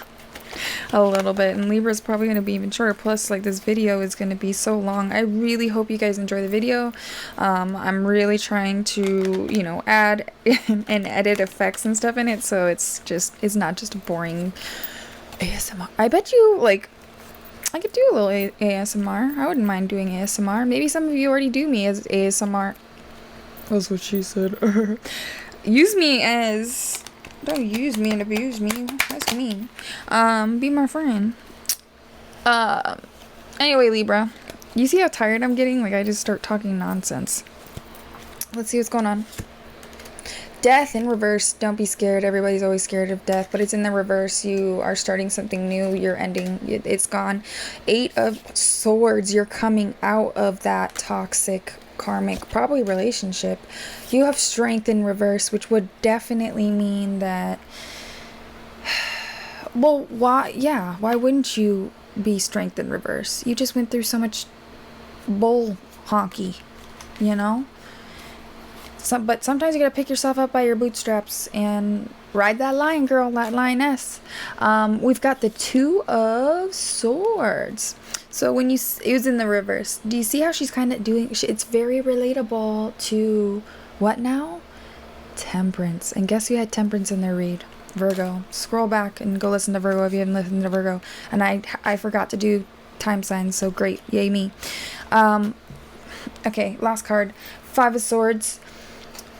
a little bit, and Libra's probably going to be even shorter. Plus, like, this video is going to be so long. I really hope you guys enjoy the video. I'm really trying to, you know, add and edit effects and stuff in it, so it's not just a boring ASMR. I bet you, like, I could do a little ASMR. I wouldn't mind doing ASMR. Maybe some of you already do me as ASMR. That's what she said. Use me as... Don't use me and abuse me. That's mean. Be my friend. Anyway, Libra. You see how tired I'm getting? Like, I just start talking nonsense. Let's see what's going on. Death in reverse. Don't be scared. Everybody's always scared of death, but it's in the reverse. You are starting something new. You're ending. It's gone. 8 of Swords. You're coming out of that toxic, karmic, probably relationship. You have Strength in reverse, which would definitely mean that, well, why wouldn't you be Strength in reverse? You just went through so much bull honky, you know? But sometimes you gotta pick yourself up by your bootstraps and ride that line, girl, that lioness. We've got the 2 of Swords. So when it was in the reverse, do you see how she's kind of doing, it's very relatable to what now? Temperance. And guess who had Temperance in their read? Virgo. Scroll back and go listen to Virgo if you haven't listened to Virgo. And I forgot to do time signs, so great. Yay me. Okay, last card. 5 of Swords.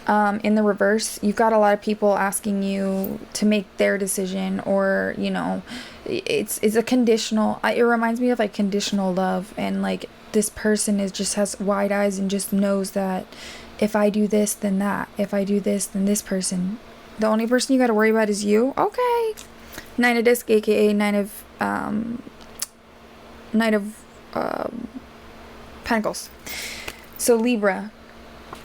In the reverse, you've got a lot of people asking you to make their decision, or, you know, it's a conditional, it reminds me of like conditional love, and like this person has wide eyes and just knows that if I do this, then that, if I do this, then this person, the only person you got to worry about is you. Okay. 9 of Disc, aka Knight of Pentacles. So Libra,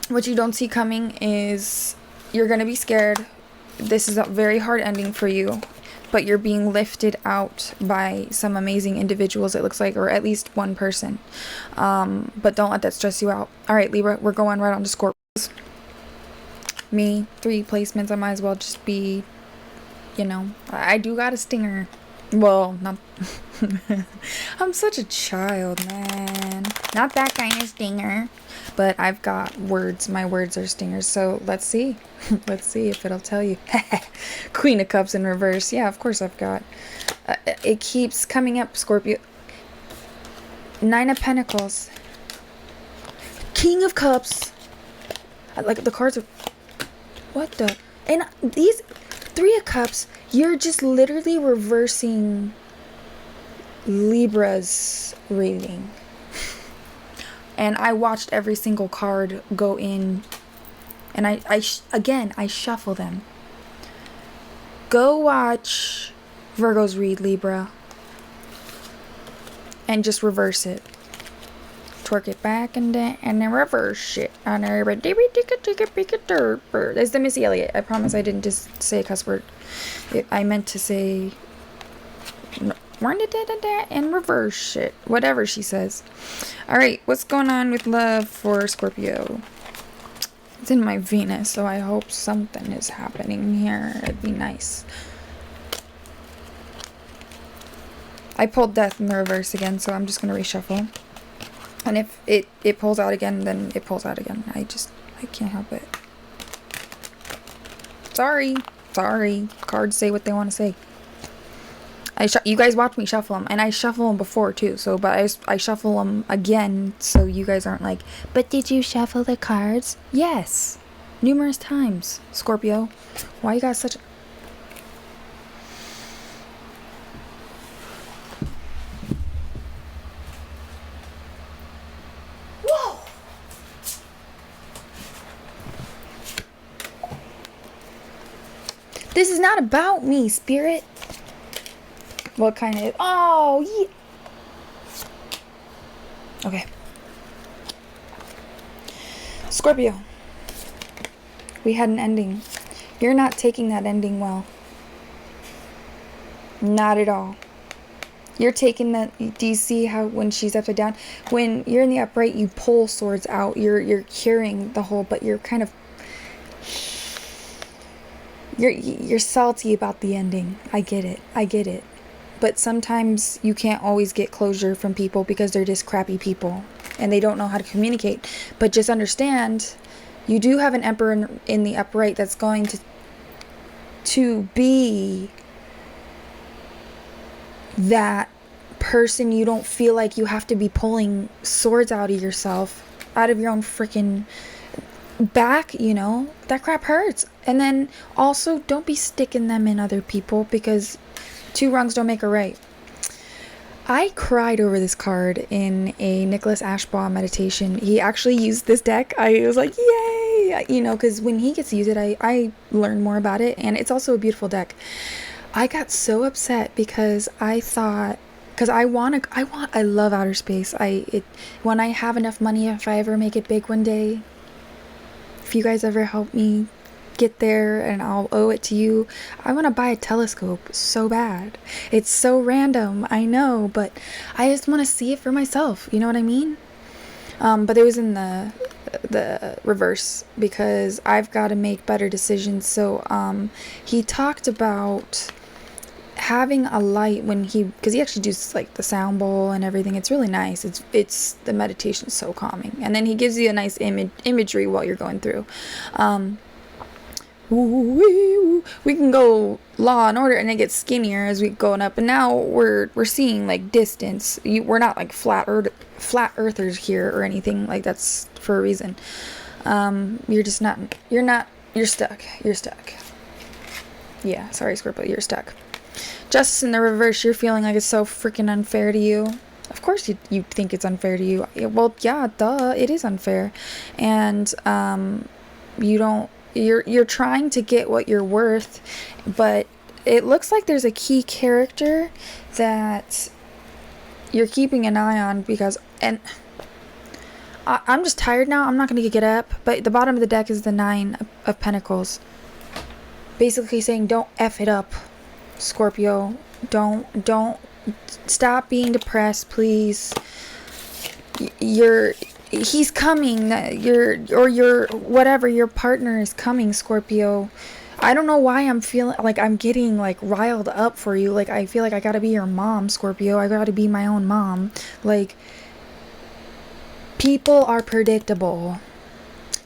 what you don't see coming is you're going to be scared. This is a very hard ending for you, but you're being lifted out by some amazing individuals, it looks like, or at least one person. But don't let that stress you out. All right, Libra, we're going right on to Scorpios. Me, 3 placements. I might as well just be, you know, I do got a stinger. Well, not... I'm such a child, man. Not that kind of stinger. But I've got words. My words are stingers. So let's see. Let's see if it'll tell you. Queen of Cups in reverse. Yeah, of course I've got. It keeps coming up, Scorpio. 9 of Pentacles. King of Cups. Like, the cards are... What the... And these... 3 of Cups. You're just literally reversing Libra's reading. And I watched every single card go in, and I shuffle them. Go watch Virgo's read, Libra, and just reverse it. Twerk it back and then reverse it. There's the Missy Elliott. I promise I didn't just say a cuss word. I meant to say... and reverse it. Whatever she says. Alright, what's going on with love for Scorpio? It's in my Venus, so I hope something is happening here. It'd be nice. I pulled Death in the reverse again, so I'm just going to reshuffle. And if it pulls out again, then it pulls out again. I can't help it. Sorry. Cards say what they want to say. You guys watch me shuffle them, and I shuffle them before too. So, but I shuffle them again, so you guys aren't like, but did you shuffle the cards? Yes, numerous times, Scorpio. Why you got such? Whoa! This is not about me, Spirit. What kind of... Oh, yeah. Okay. Scorpio. We had an ending. You're not taking that ending well. Not at all. You're taking that... Do you see how when she's upside down? When you're in the upright, you pull swords out. You're curing the whole... But you're kind of... You're salty about the ending. I get it. I get it. But sometimes you can't always get closure from people because they're just crappy people. And they don't know how to communicate. But just understand... You do have an emperor in the upright that's going to be that person. You don't feel like you have to be pulling swords out of yourself, out of your own freaking back, you know. That crap hurts. And then also don't be sticking them in other people because two wrongs don't make a right. I cried over this card in a Nicholas Ashbaugh meditation. He actually used this deck. I was like, yay! You know, because when he gets to use it, I learn more about it. And it's also a beautiful deck. I got so upset because I thought... Because I love outer space. When I have enough money, if I ever make it big one day, if you guys ever help me get there and I'll owe it to you, I want to buy a telescope so bad. It's so random, I know, but I just want to see it for myself, you know what I mean? But it was in the reverse because I've got to make better decisions. So he talked about having a light when because he actually does like the sound bowl and everything. It's really nice. It's the meditation is so calming, and then he gives you a nice imagery while you're going through. We can go Law and Order and it gets skinnier as we going up, and now we're seeing like distance. We're not like flat earthers here or anything like that's for a reason. You're stuck. Yeah, sorry Scorpio, you're stuck. Justice in the reverse, you're feeling like it's so freaking unfair to you. Of course you think it's unfair to you. Well, yeah, duh, it is unfair. And you're trying to get what you're worth, but it looks like there's a key character that you're keeping an eye on because, and I'm just tired now. I'm not going to get up, but the bottom of the deck is the 9 of Pentacles. Basically saying, don't F it up, Scorpio. Don't stop being depressed, please. He's coming. Your partner is coming, Scorpio. I don't know why I'm feeling like I'm getting like riled up for you. Like I feel like I gotta be your mom, Scorpio. I gotta be my own mom. Like, people are predictable.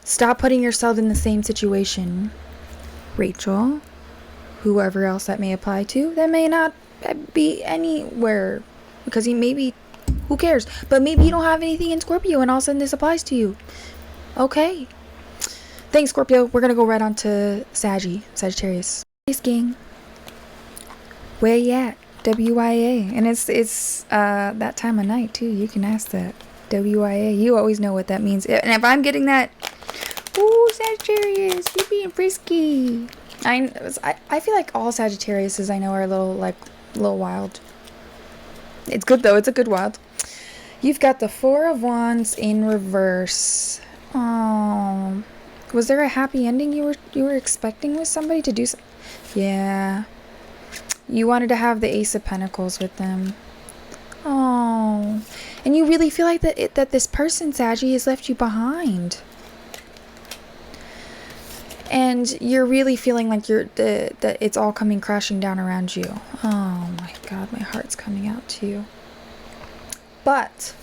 Stop putting yourself in the same situation. Rachel, whoever else that may apply to, that may not be anywhere because who cares? But maybe you don't have anything in Scorpio and all of a sudden this applies to you. Okay. Thanks, Scorpio. We're going to go right on to Sagittarius. Hey, gang. Where you at? WIA. And it's that time of night, too. You can ask that. WIA. You always know what that means. And if I'm getting that, ooh, Sagittarius, you being frisky. I feel like all Sagittariuses I know are a little wild. It's good, though. It's a good wild. You've got the 4 of Wands in reverse. Oh, was there a happy ending you were expecting with somebody to do? Yeah, you wanted to have the Ace of Pentacles with them. Oh, and you really feel like that this person, Saggy, has left you behind, and you're really feeling like that it's all coming crashing down around you. Oh my God, my heart's coming out to you. But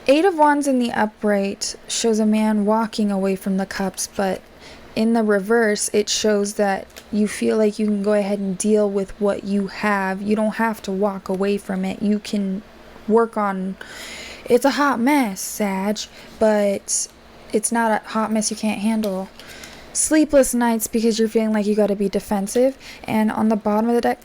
8 of Wands in the upright shows a man walking away from the cups, but in the reverse, it shows that you feel like you can go ahead and deal with what you have. You don't have to walk away from it. You can work on... It's a hot mess, Sag, but it's not a hot mess you can't handle. Sleepless nights because you're feeling like you got to be defensive. And on the bottom of the deck,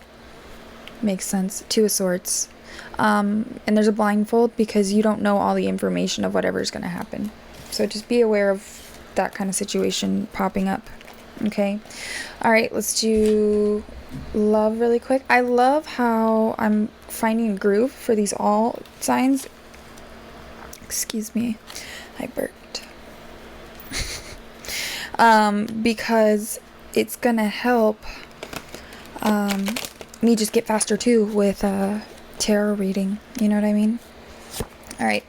makes sense, 2 of Swords. And there's a blindfold because you don't know all the information of whatever's going to happen. So just be aware of that kind of situation popping up. Okay. All right, let's do love really quick. I love how I'm finding a groove for these all signs. Excuse me, I burped. Because it's gonna help me just get faster too with tarot reading. You know what I mean? All right.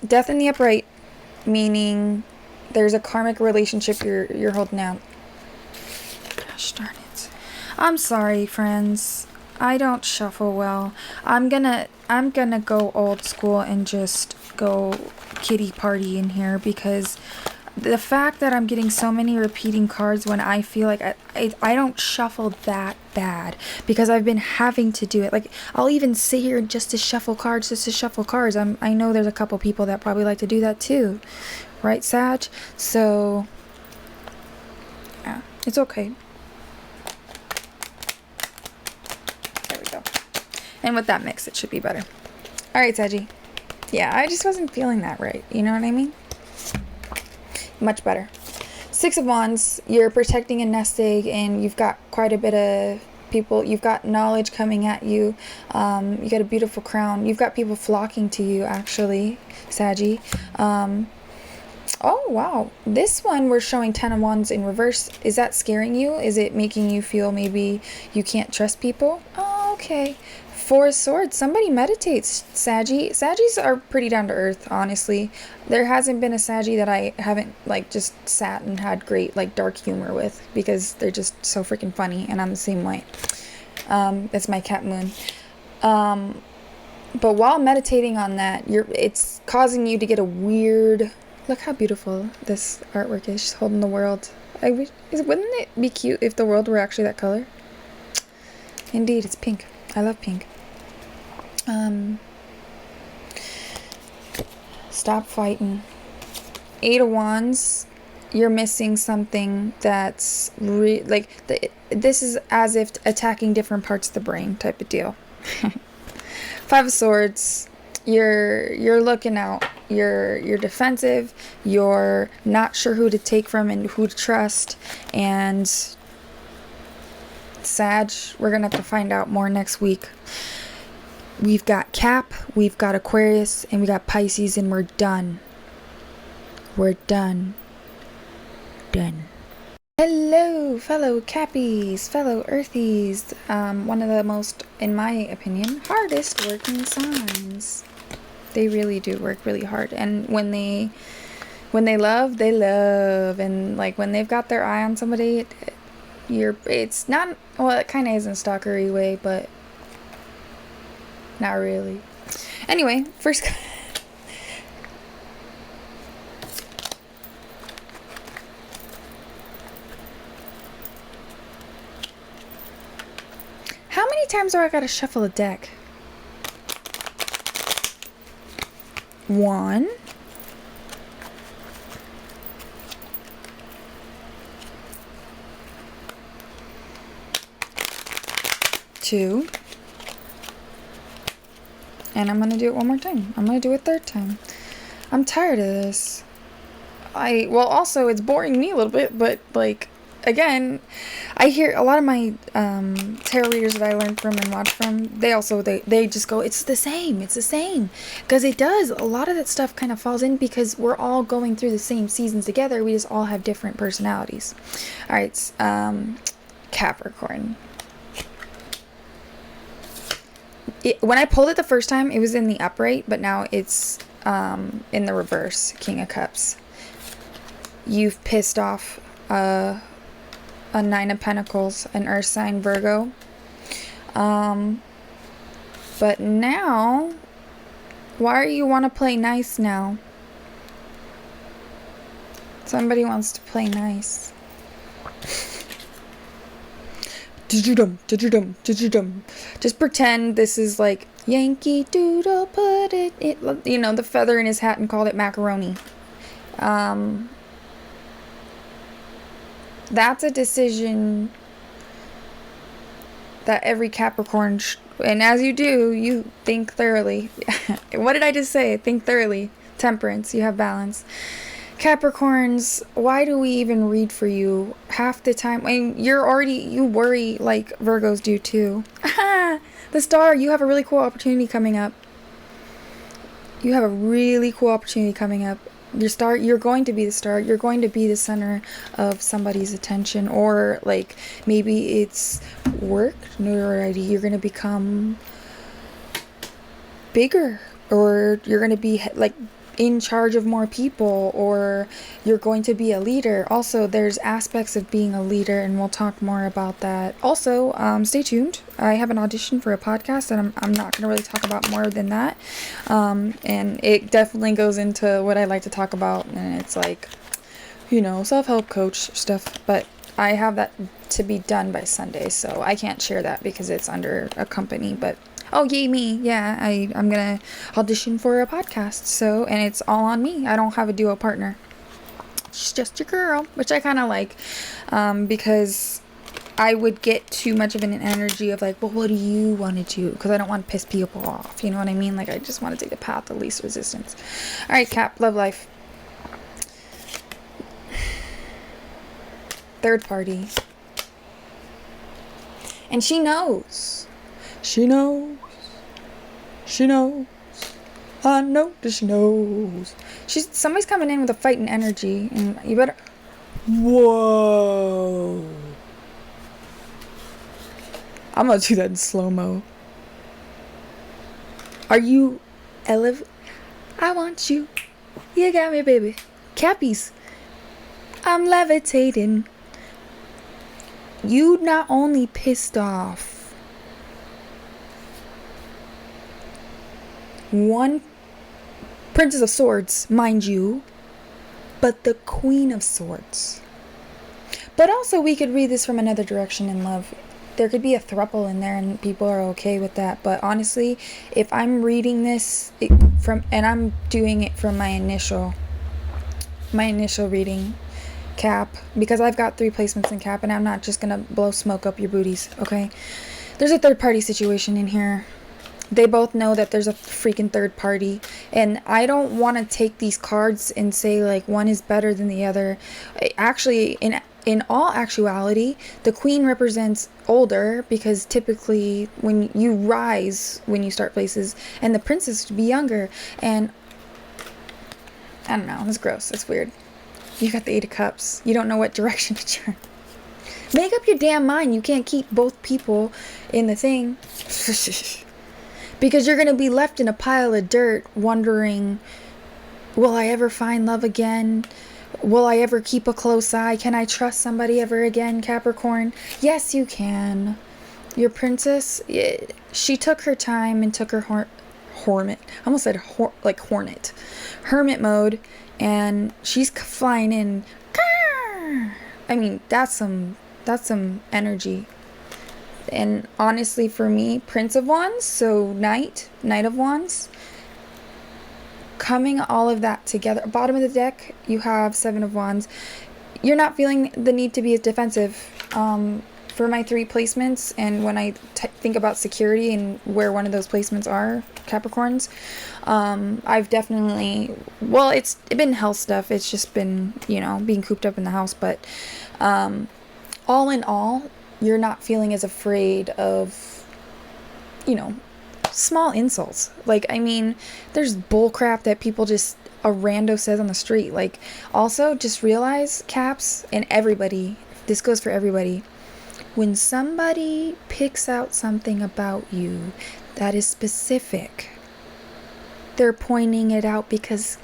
Death in the upright, meaning there's a karmic relationship you're holding out. Gosh darn it. I'm sorry, friends. I don't shuffle well. I'm gonna go old school and just go kitty party in here, because the fact that I'm getting so many repeating cards when I feel like I don't shuffle that bad, because I've been having to do it. Like, I'll even sit here just to shuffle cards, I know there's a couple people that probably like to do that too. Right, Sag? So, yeah, it's okay. There we go. And with that mix, it should be better. Alright, Saggy. Yeah, I just wasn't feeling that right. You know what I mean? Much better. Six of Wands, you're protecting a nest egg, and you've got quite a bit of people. You've got knowledge coming at you. You got a beautiful crown. You've got people flocking to you, actually, Saggy. Oh, wow. This one, we're showing 10 of Wands in reverse. Is that scaring you? Is it making you feel maybe you can't trust people? Oh, okay. Four of Swords. Somebody meditates, Saggy. Saggies are pretty down to earth, honestly. There hasn't been a Saggy that I haven't, like, just sat and had great, like, dark humor with, because they're just so freaking funny, and I'm the same way. That's my cat Moon. But while meditating on that, it's causing you to get a weird... Look how beautiful this artwork is. She's holding the world. Wouldn't it be cute if the world were actually that color? Indeed, it's pink. I love pink. Stop fighting. Eight of Wands. You're missing something that's this is as if attacking different parts of the brain type of deal. Five of Swords. You're looking out. You're defensive. You're not sure who to take from and who to trust. And Sag, we're gonna have to find out more next week. We've got Cap, we've got Aquarius, and we got Pisces, and we're done. We're done. Done. Hello, fellow Cappies, fellow Earthies. One of the most, in my opinion, hardest working signs. They really do work really hard, and when they love, they love, and like when they've got their eye on somebody, it's not, well, it kind of is in a stalkery way, but not really. Anyway, first. How many times do I gotta shuffle a deck? 1, 2, and I'm gonna do it one more time. I'm gonna do it a third time. I'm tired of this. Well, also, it's boring me a little bit, but, like, again, I hear a lot of my tarot readers that I learned from and watch from, they just go, it's the same, because it does. A lot of that stuff kind of falls in because we're all going through the same seasons together. We just all have different personalities. All right, Capricorn. When I pulled it the first time, it was in the upright, but now it's in the reverse, King of Cups. You've pissed off a 9 of Pentacles, an earth sign, Virgo. But now, why do you want to play nice now? Somebody wants to play nice. Just pretend this is like Yankee Doodle put it, you know, the feather in his hat and called it macaroni. That's a decision that every Capricorn, and as you do, you think thoroughly. What did I just say? Think thoroughly. Temperance, you have balance. Capricorns, why do we even read for you? Half the time, I mean, you worry like Virgos do too. The star, you have a really cool opportunity coming up. You have a really cool opportunity coming up. You're going to be the star. You're going to be the center of somebody's attention, or like maybe it's work notoriety. You're going to become bigger, or you're going to be like in charge of more people, or you're going to be a leader. Also, there's aspects of being a leader, and we'll talk more about that. Also, stay tuned. I have an audition for a podcast, and I'm not going to really talk about more than that. And it definitely goes into what I like to talk about, and it's like, self-help coach stuff, but I have that to be done by Sunday, so I can't share that because it's under a company. But oh, yay me. Yeah, I'm going to audition for a podcast. So, and it's all on me. I don't have a duo partner. She's just your girl, which I kind of like, because I would get too much of an energy of like, well, what do you want to do? Because I don't want to piss people off. You know what I mean? Like, I just want to take the path of least resistance. All right, Cap, love life. Third party. And she knows. She knows. She knows. I know that she knows. Somebody's coming in with a fighting energy, and you better. Whoa. I'm gonna do that in slow-mo. Are you I want you. You got me, baby. Cappies. I'm levitating. You not only pissed off one Princess of Swords, mind you, but the Queen of Swords. But also, we could read this from another direction in love. There could be a throuple in there, and people are okay with that. But honestly, if I'm reading this and I'm doing it from my initial reading, Cap, because I've got 3 placements in Cap, and I'm not just gonna blow smoke up your booties, okay? There's a third party situation in here. They both know that there's a freaking third party, and I don't want to take these cards and say like one is better than the other. Actually, in all actuality, the Queen represents older, because typically when you rise when you start places, and the Princess would be younger. And I don't know, it's gross, it's weird. You got the 8 of Cups. You don't know what direction to turn. Make up your damn mind. You can't keep both people in the thing. Because you're going to be left in a pile of dirt wondering, will I ever find love again? Will I ever keep a close eye? Can I trust somebody ever again, Capricorn? Yes, you can. Your princess, she took her time and took her hornet. I almost said hornet. Hermit mode, and she's flying in. I mean, that's some energy. And honestly, for me, Prince of Wands, so Knight of Wands, coming all of that together. Bottom of the deck, you have 7 of Wands. You're not feeling the need to be as defensive. For my 3 placements, and when I think about security and where one of those placements are, Capricorns, I've definitely, well, it's been health stuff. It's just been, being cooped up in the house. But all in all, you're not feeling as afraid of, small insults. Like, I mean, there's bull crap that people just, a rando says on the street. Like, also, just realize, Caps, and everybody, this goes for everybody, when somebody picks out something about you that is specific, they're pointing it out because,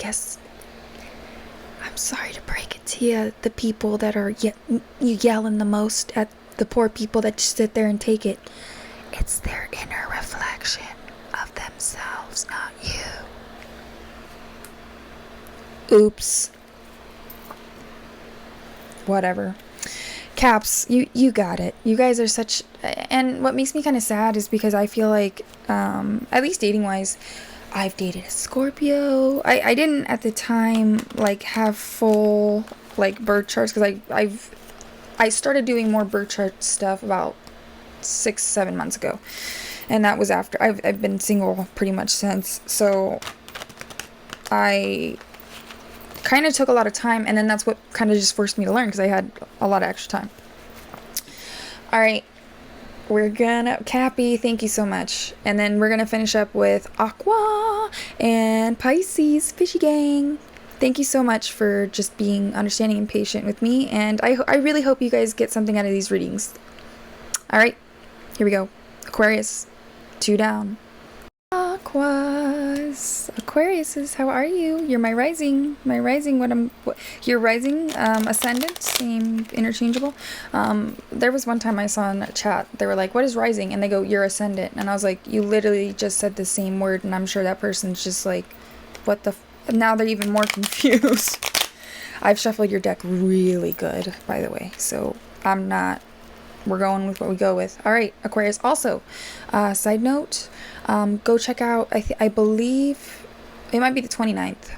I'm sorry to break it to you, the people that are yelling the most at the poor people that just sit there and take it, it's their inner reflection of themselves, not you. Oops. Whatever. Caps, you got it. You guys are such, and what makes me kind of sad is because I feel like, at least dating wise, I've dated a Scorpio. I didn't at the time like have full like birth charts, because I started doing more birth chart stuff about 6-7 months ago, and that was after I've been single pretty much since. So I kind of took a lot of time, and then that's what kind of just forced me to learn because I had a lot of extra time. All right, we're gonna, Cappy, thank you so much. And then we're gonna finish up with Aqua and Pisces, fishy gang. Thank you so much for just being understanding and patient with me, and I really hope you guys get something out of these readings. All right, here we go. Aquarius, 2 down. Aquariuses, how are you? You're my rising, your rising, ascendant, same, interchangeable. There was one time I saw in a chat, they were like, what is rising? And they go, your ascendant. And I was like, you literally just said the same word, and I'm sure that person's just like, what the now they're even more confused. I've shuffled your deck really good, by the way, so we're going with what we go with. All right, Aquarius. Also, side note, go check out, I believe it might be the 29th.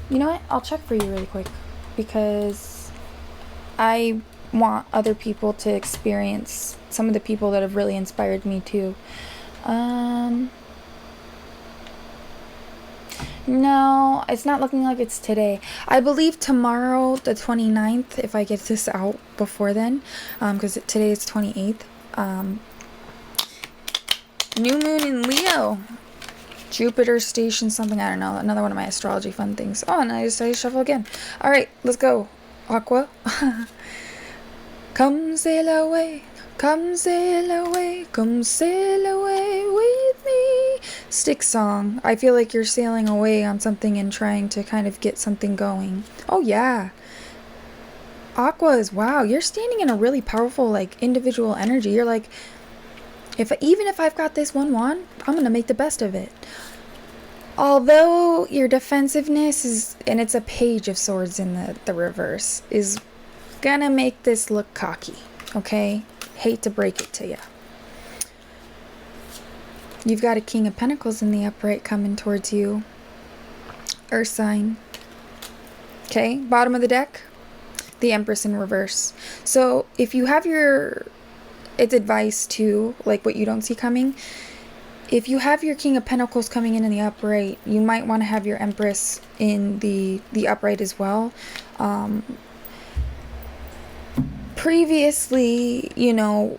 You know what? I'll check for you really quick because I want other people to experience some of the people that have really inspired me too. No, it's not looking like it's today. I believe tomorrow, the 29th, if I get this out before then, because today is 28th. New moon in Leo. Jupiter station something, I don't know. Another one of my astrology fun things. Oh, and I decided to shuffle again. All right, let's go. Aqua. Come sail away. Come sail away. Come sail away with me. Stick song. I feel like you're sailing away on something and trying to kind of get something going. Oh, yeah. Aquas, wow, you're standing in a really powerful, like, individual energy. You're like, even if I've got this one wand, I'm gonna make the best of it. Although your defensiveness is, and it's a page of swords in the reverse, is gonna make this look cocky, okay? Hate to break it to you. You've got a King of Pentacles in the upright coming towards you. Earth sign. Okay, bottom of the deck, the Empress in reverse. So if you have it's advice too, like what you don't see coming. If you have your King of Pentacles coming in the upright, you might want to have your Empress in the upright as well. Previously, you know,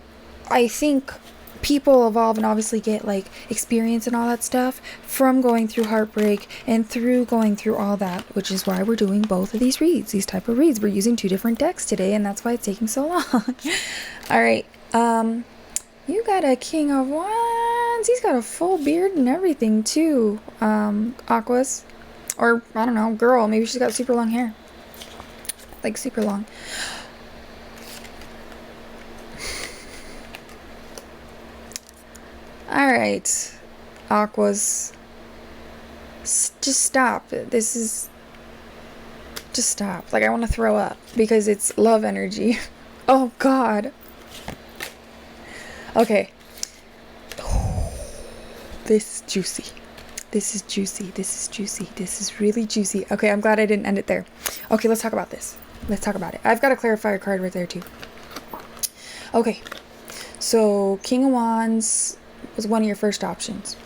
I think people evolve and obviously get like experience and all that stuff from going through heartbreak and through going through all that, which is why we're doing both of these reads, these type of reads. We're using 2 different decks today, and that's why it's taking so long. All right. You got a King of Wands. He's got a full beard and everything too. Aquas, or I don't know, girl. Maybe she's got super long hair, like super long. All right, Aquas. Just stop. Just stop. Like, I want to throw up because it's love energy. Oh God. Okay. This is juicy. This is juicy. This is juicy. This is really juicy. Okay, I'm glad I didn't end it there. Okay, let's talk about this. Let's talk about it. I've got a clarifier card right there too. Okay. So, King of Wands was one of your first options.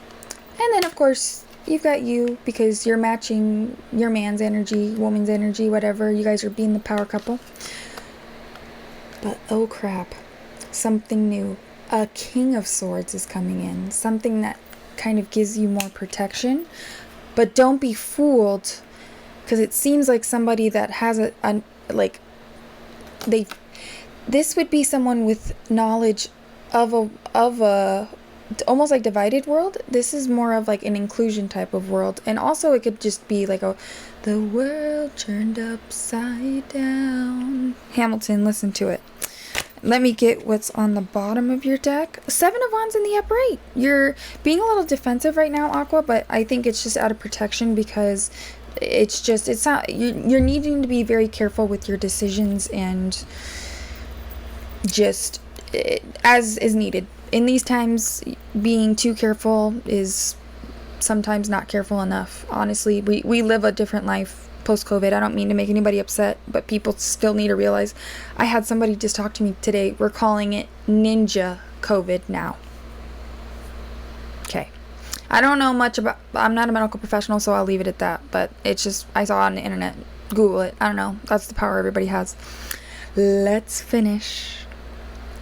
And then, of course, you've got you because you're matching your man's energy, woman's energy, whatever. You guys are being the power couple. But, oh crap. Something new. A King of Swords is coming in. Something that kind of gives you more protection. But don't be fooled, because it seems like somebody that has this would be someone with knowledge of a almost like divided world. This is more of like an inclusion type of world, and also it could just be like the world turned upside down. Hamilton, listen to it. Let me get what's on the bottom of your deck. 7 of Wands in the upright. You're being a little defensive right now, Aqua, but I think it's just out of protection because it's not, you're needing to be very careful with your decisions and just as is needed. In these times, being too careful is sometimes not careful enough. Honestly, we live a different life post-COVID. I don't mean to make anybody upset, but people still need to realize. I had somebody just talk to me today. We're calling it Ninja COVID now. Okay. I don't know much about, I'm not a medical professional, so I'll leave it at that. But it's just, I saw it on the internet. Google it. I don't know. That's the power everybody has. Let's finish.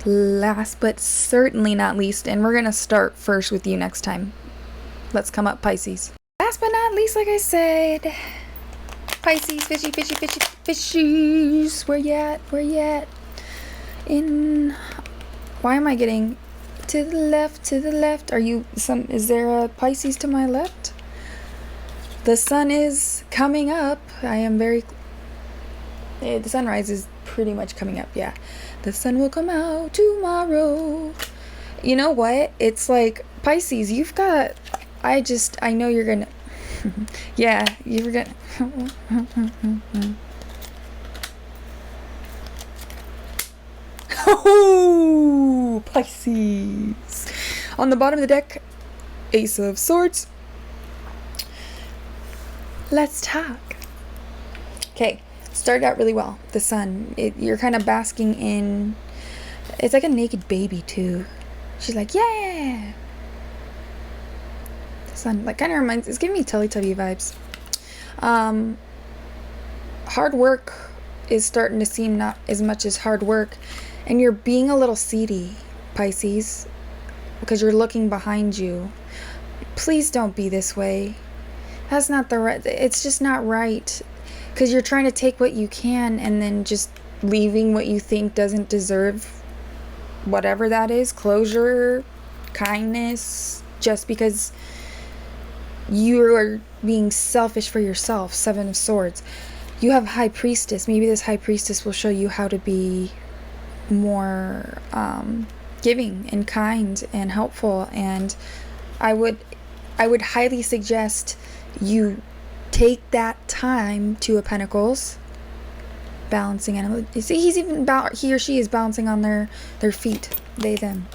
Last but certainly not least, and we're going to start first with you next time. Let's come up, Pisces. Last but not least, like I said, Pisces, fishies. Where you at? Where you at? Why am I getting to the left, to the left? Are you, is there a Pisces to my left? The sun is coming up. I am very, the sunrise is pretty much coming up, yeah. The sun will come out tomorrow. You know what? It's like, Pisces, you've got, I know you're gonna, yeah, you're gonna, oh, Pisces. On the bottom of the deck, Ace of Swords. Let's talk. Okay, started out really well. The sun, you're kind of basking in, it's like a naked baby too. She's like, yeah. The sun, like, kind of reminds, it's giving me Teletubby vibes. Hard work is starting to seem not as much as hard work, and you're being a little seedy, Pisces, because you're looking behind you. Please don't be this way. That's not the right, it's just not right, because you're trying to take what you can and then just leaving what you think doesn't deserve whatever that is, closure, kindness, just because you are being selfish for yourself. Seven of Swords. You have High Priestess. Maybe this High Priestess will show you how to be more giving and kind and helpful. And I would highly suggest you take that time. Two of Pentacles. Balancing animal. See, he or she is balancing on their feet. They, them.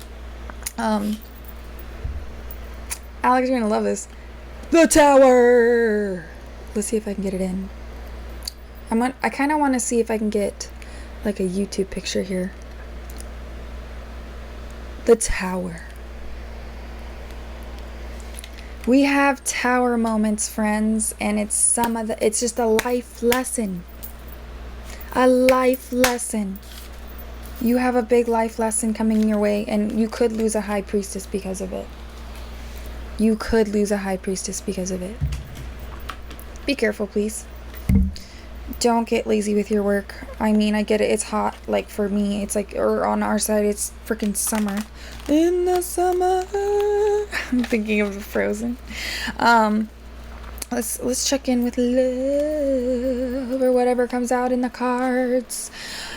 Alex, you're gonna love this. The Tower. Let's see if I can get it in. I kind of want to see if I can get like a YouTube picture here. The Tower. We have Tower moments, friends, and it's just a life lesson. A life lesson. You have a big life lesson coming your way, and you could lose a High Priestess because of it. You could lose a High Priestess because of it. Be careful, please. Don't get lazy with your work. I mean, I get it. It's hot. Like, for me, it's like, or on our side, it's freaking summer. In the summer. I'm thinking of Frozen. Let's check in with love or whatever comes out in the cards.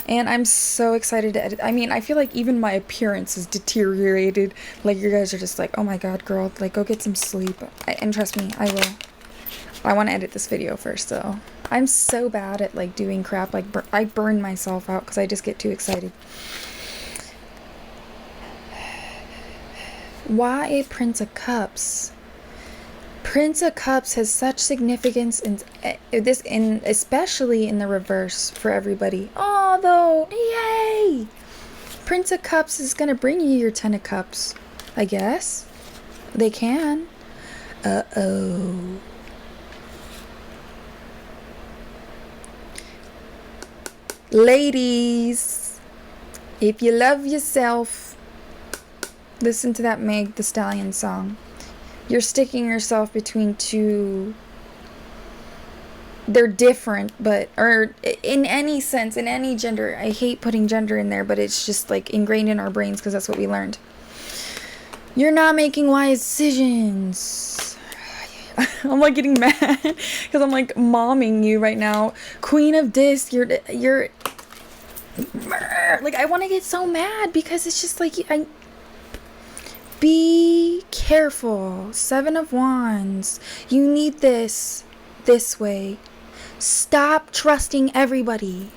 And I'm so excited to edit. I mean, I feel like even my appearance is deteriorated. Like, you guys are just like, oh my god, girl, like, go get some sleep. And trust me, I will. I want to edit this video first, though. I'm so bad at, like, doing crap. Like, I burn myself out because I just get too excited. Why a Prince of Cups? Prince of Cups has such significance in this, especially in the reverse for everybody. Oh, though, yay! Prince of Cups is gonna bring you your Ten of Cups, I guess. They can. Uh-oh. Ladies, if you love yourself, listen to that Meg Thee Stallion song. You're sticking yourself between two. They're different, but, or in any sense, in any gender. I hate putting gender in there, but it's just like ingrained in our brains because that's what we learned. You're not making wise decisions. I'm like getting mad because I'm like momming you right now. Queen of Disc, you're like, I want to get so mad because it's just like, be careful. Seven of Wands. You need this way. Stop trusting everybody.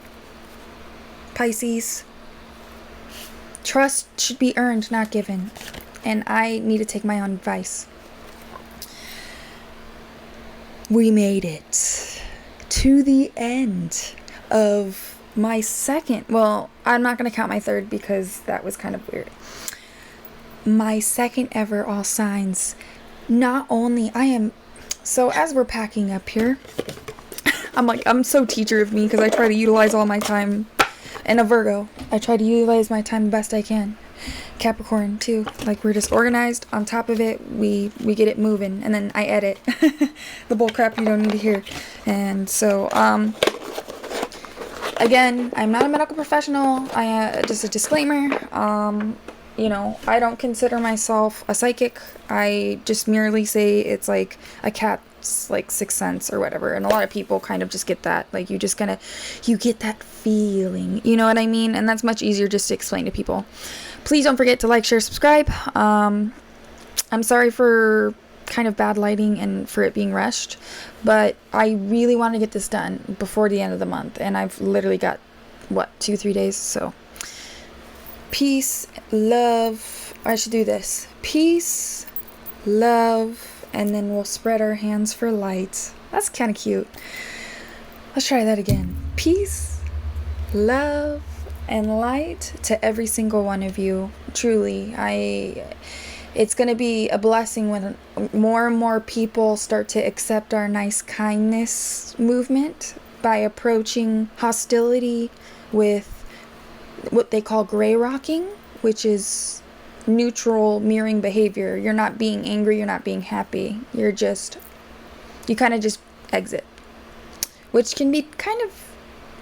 Pisces. Trust should be earned, not given. And I need to take my own advice. We made it to the end of my second. Well, I'm not going to count my third because that was kind of weird. My second ever all signs not only I am, so as we're packing up here, I'm so teacher of me because I try to utilize all my time. And a Virgo, I try to utilize my time the best I can. Capricorn too, like we're just organized. On top of it, we get it moving, and then I edit the bull crap you don't need to hear. And so again, I'm not a medical professional. Just a disclaimer. You know, I don't consider myself a psychic. I just merely say it's like a cat's like sixth sense or whatever. And a lot of people kind of just get that. Like you just you get that feeling. You know what I mean? And that's much easier just to explain to people. Please don't forget to like, share, subscribe. I'm sorry for kind of bad lighting and for it being rushed, but I really want to get this done before the end of the month. And I've literally got, what, 2-3 days? So peace, love. I should do this. Peace, love, and then we'll spread our hands for light. That's kind of cute. Let's try that again. Peace, love, and light to every single one of you. Truly, it's going to be a blessing when more and more people start to accept our nice kindness movement by approaching hostility with what they call gray rocking, which is neutral mirroring behavior. You're not being angry, you're not being happy. You kind of just exit, which can be kind of,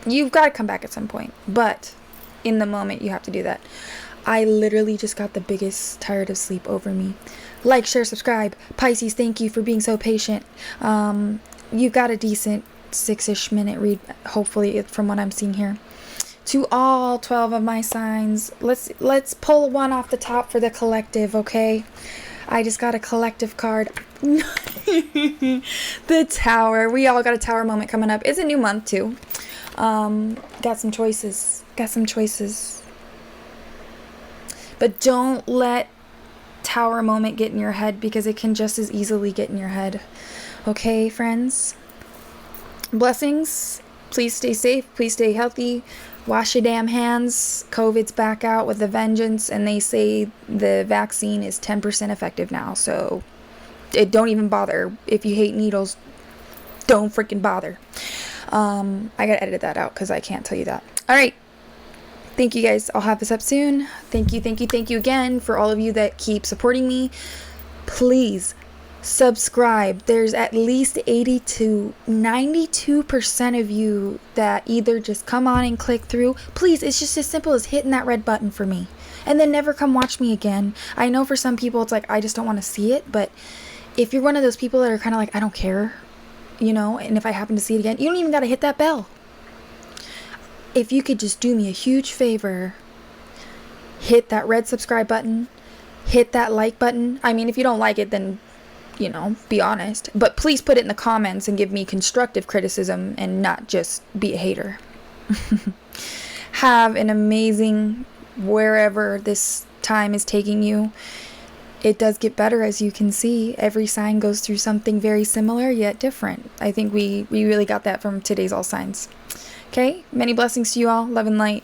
you've got to come back at some point, but in the moment you have to do that. I literally just got the biggest tired of sleep over me. Like, share, subscribe. Pisces, thank you for being so patient. You've got a decent 6-ish minute read, hopefully, from what I'm seeing here. To all 12 of my signs, let's pull one off the top for the collective, okay? I just got a collective card. The Tower. We all got a Tower moment coming up. It's a new month too. Got some choices. But don't let Tower moment get in your head, because it can just as easily get in your head. Okay, friends? Blessings. Please stay safe. Please stay healthy. Wash your damn hands. COVID's back out with a vengeance, and they say the vaccine is 10% effective now. So don't even bother. If you hate needles, don't freaking bother. I gotta edit that out because I can't tell you that. All right. Thank you guys. I'll have this up soon. Thank you again for all of you that keep supporting me. Please subscribe. There's at least 80 to 92% of you that either just come on and click through. Please, it's just as simple as hitting that red button for me, and then never come watch me again. I know for some people it's like, I just don't want to see it, but if you're one of those people that are kind of like, I don't care, you know, and if I happen to see it again, you don't even got to hit that bell. If you could just do me a huge favor, hit that red subscribe button, hit that like button. I mean, if you don't like it, then, you know, be honest. But please put it in the comments and give me constructive criticism and not just be a hater. Have an amazing wherever this time is taking you. It does get better, as you can see. Every sign goes through something very similar yet different. I think we really got that from today's all signs. Okay, many blessings to you all. Love and light.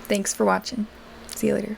Thanks for watching. See you later.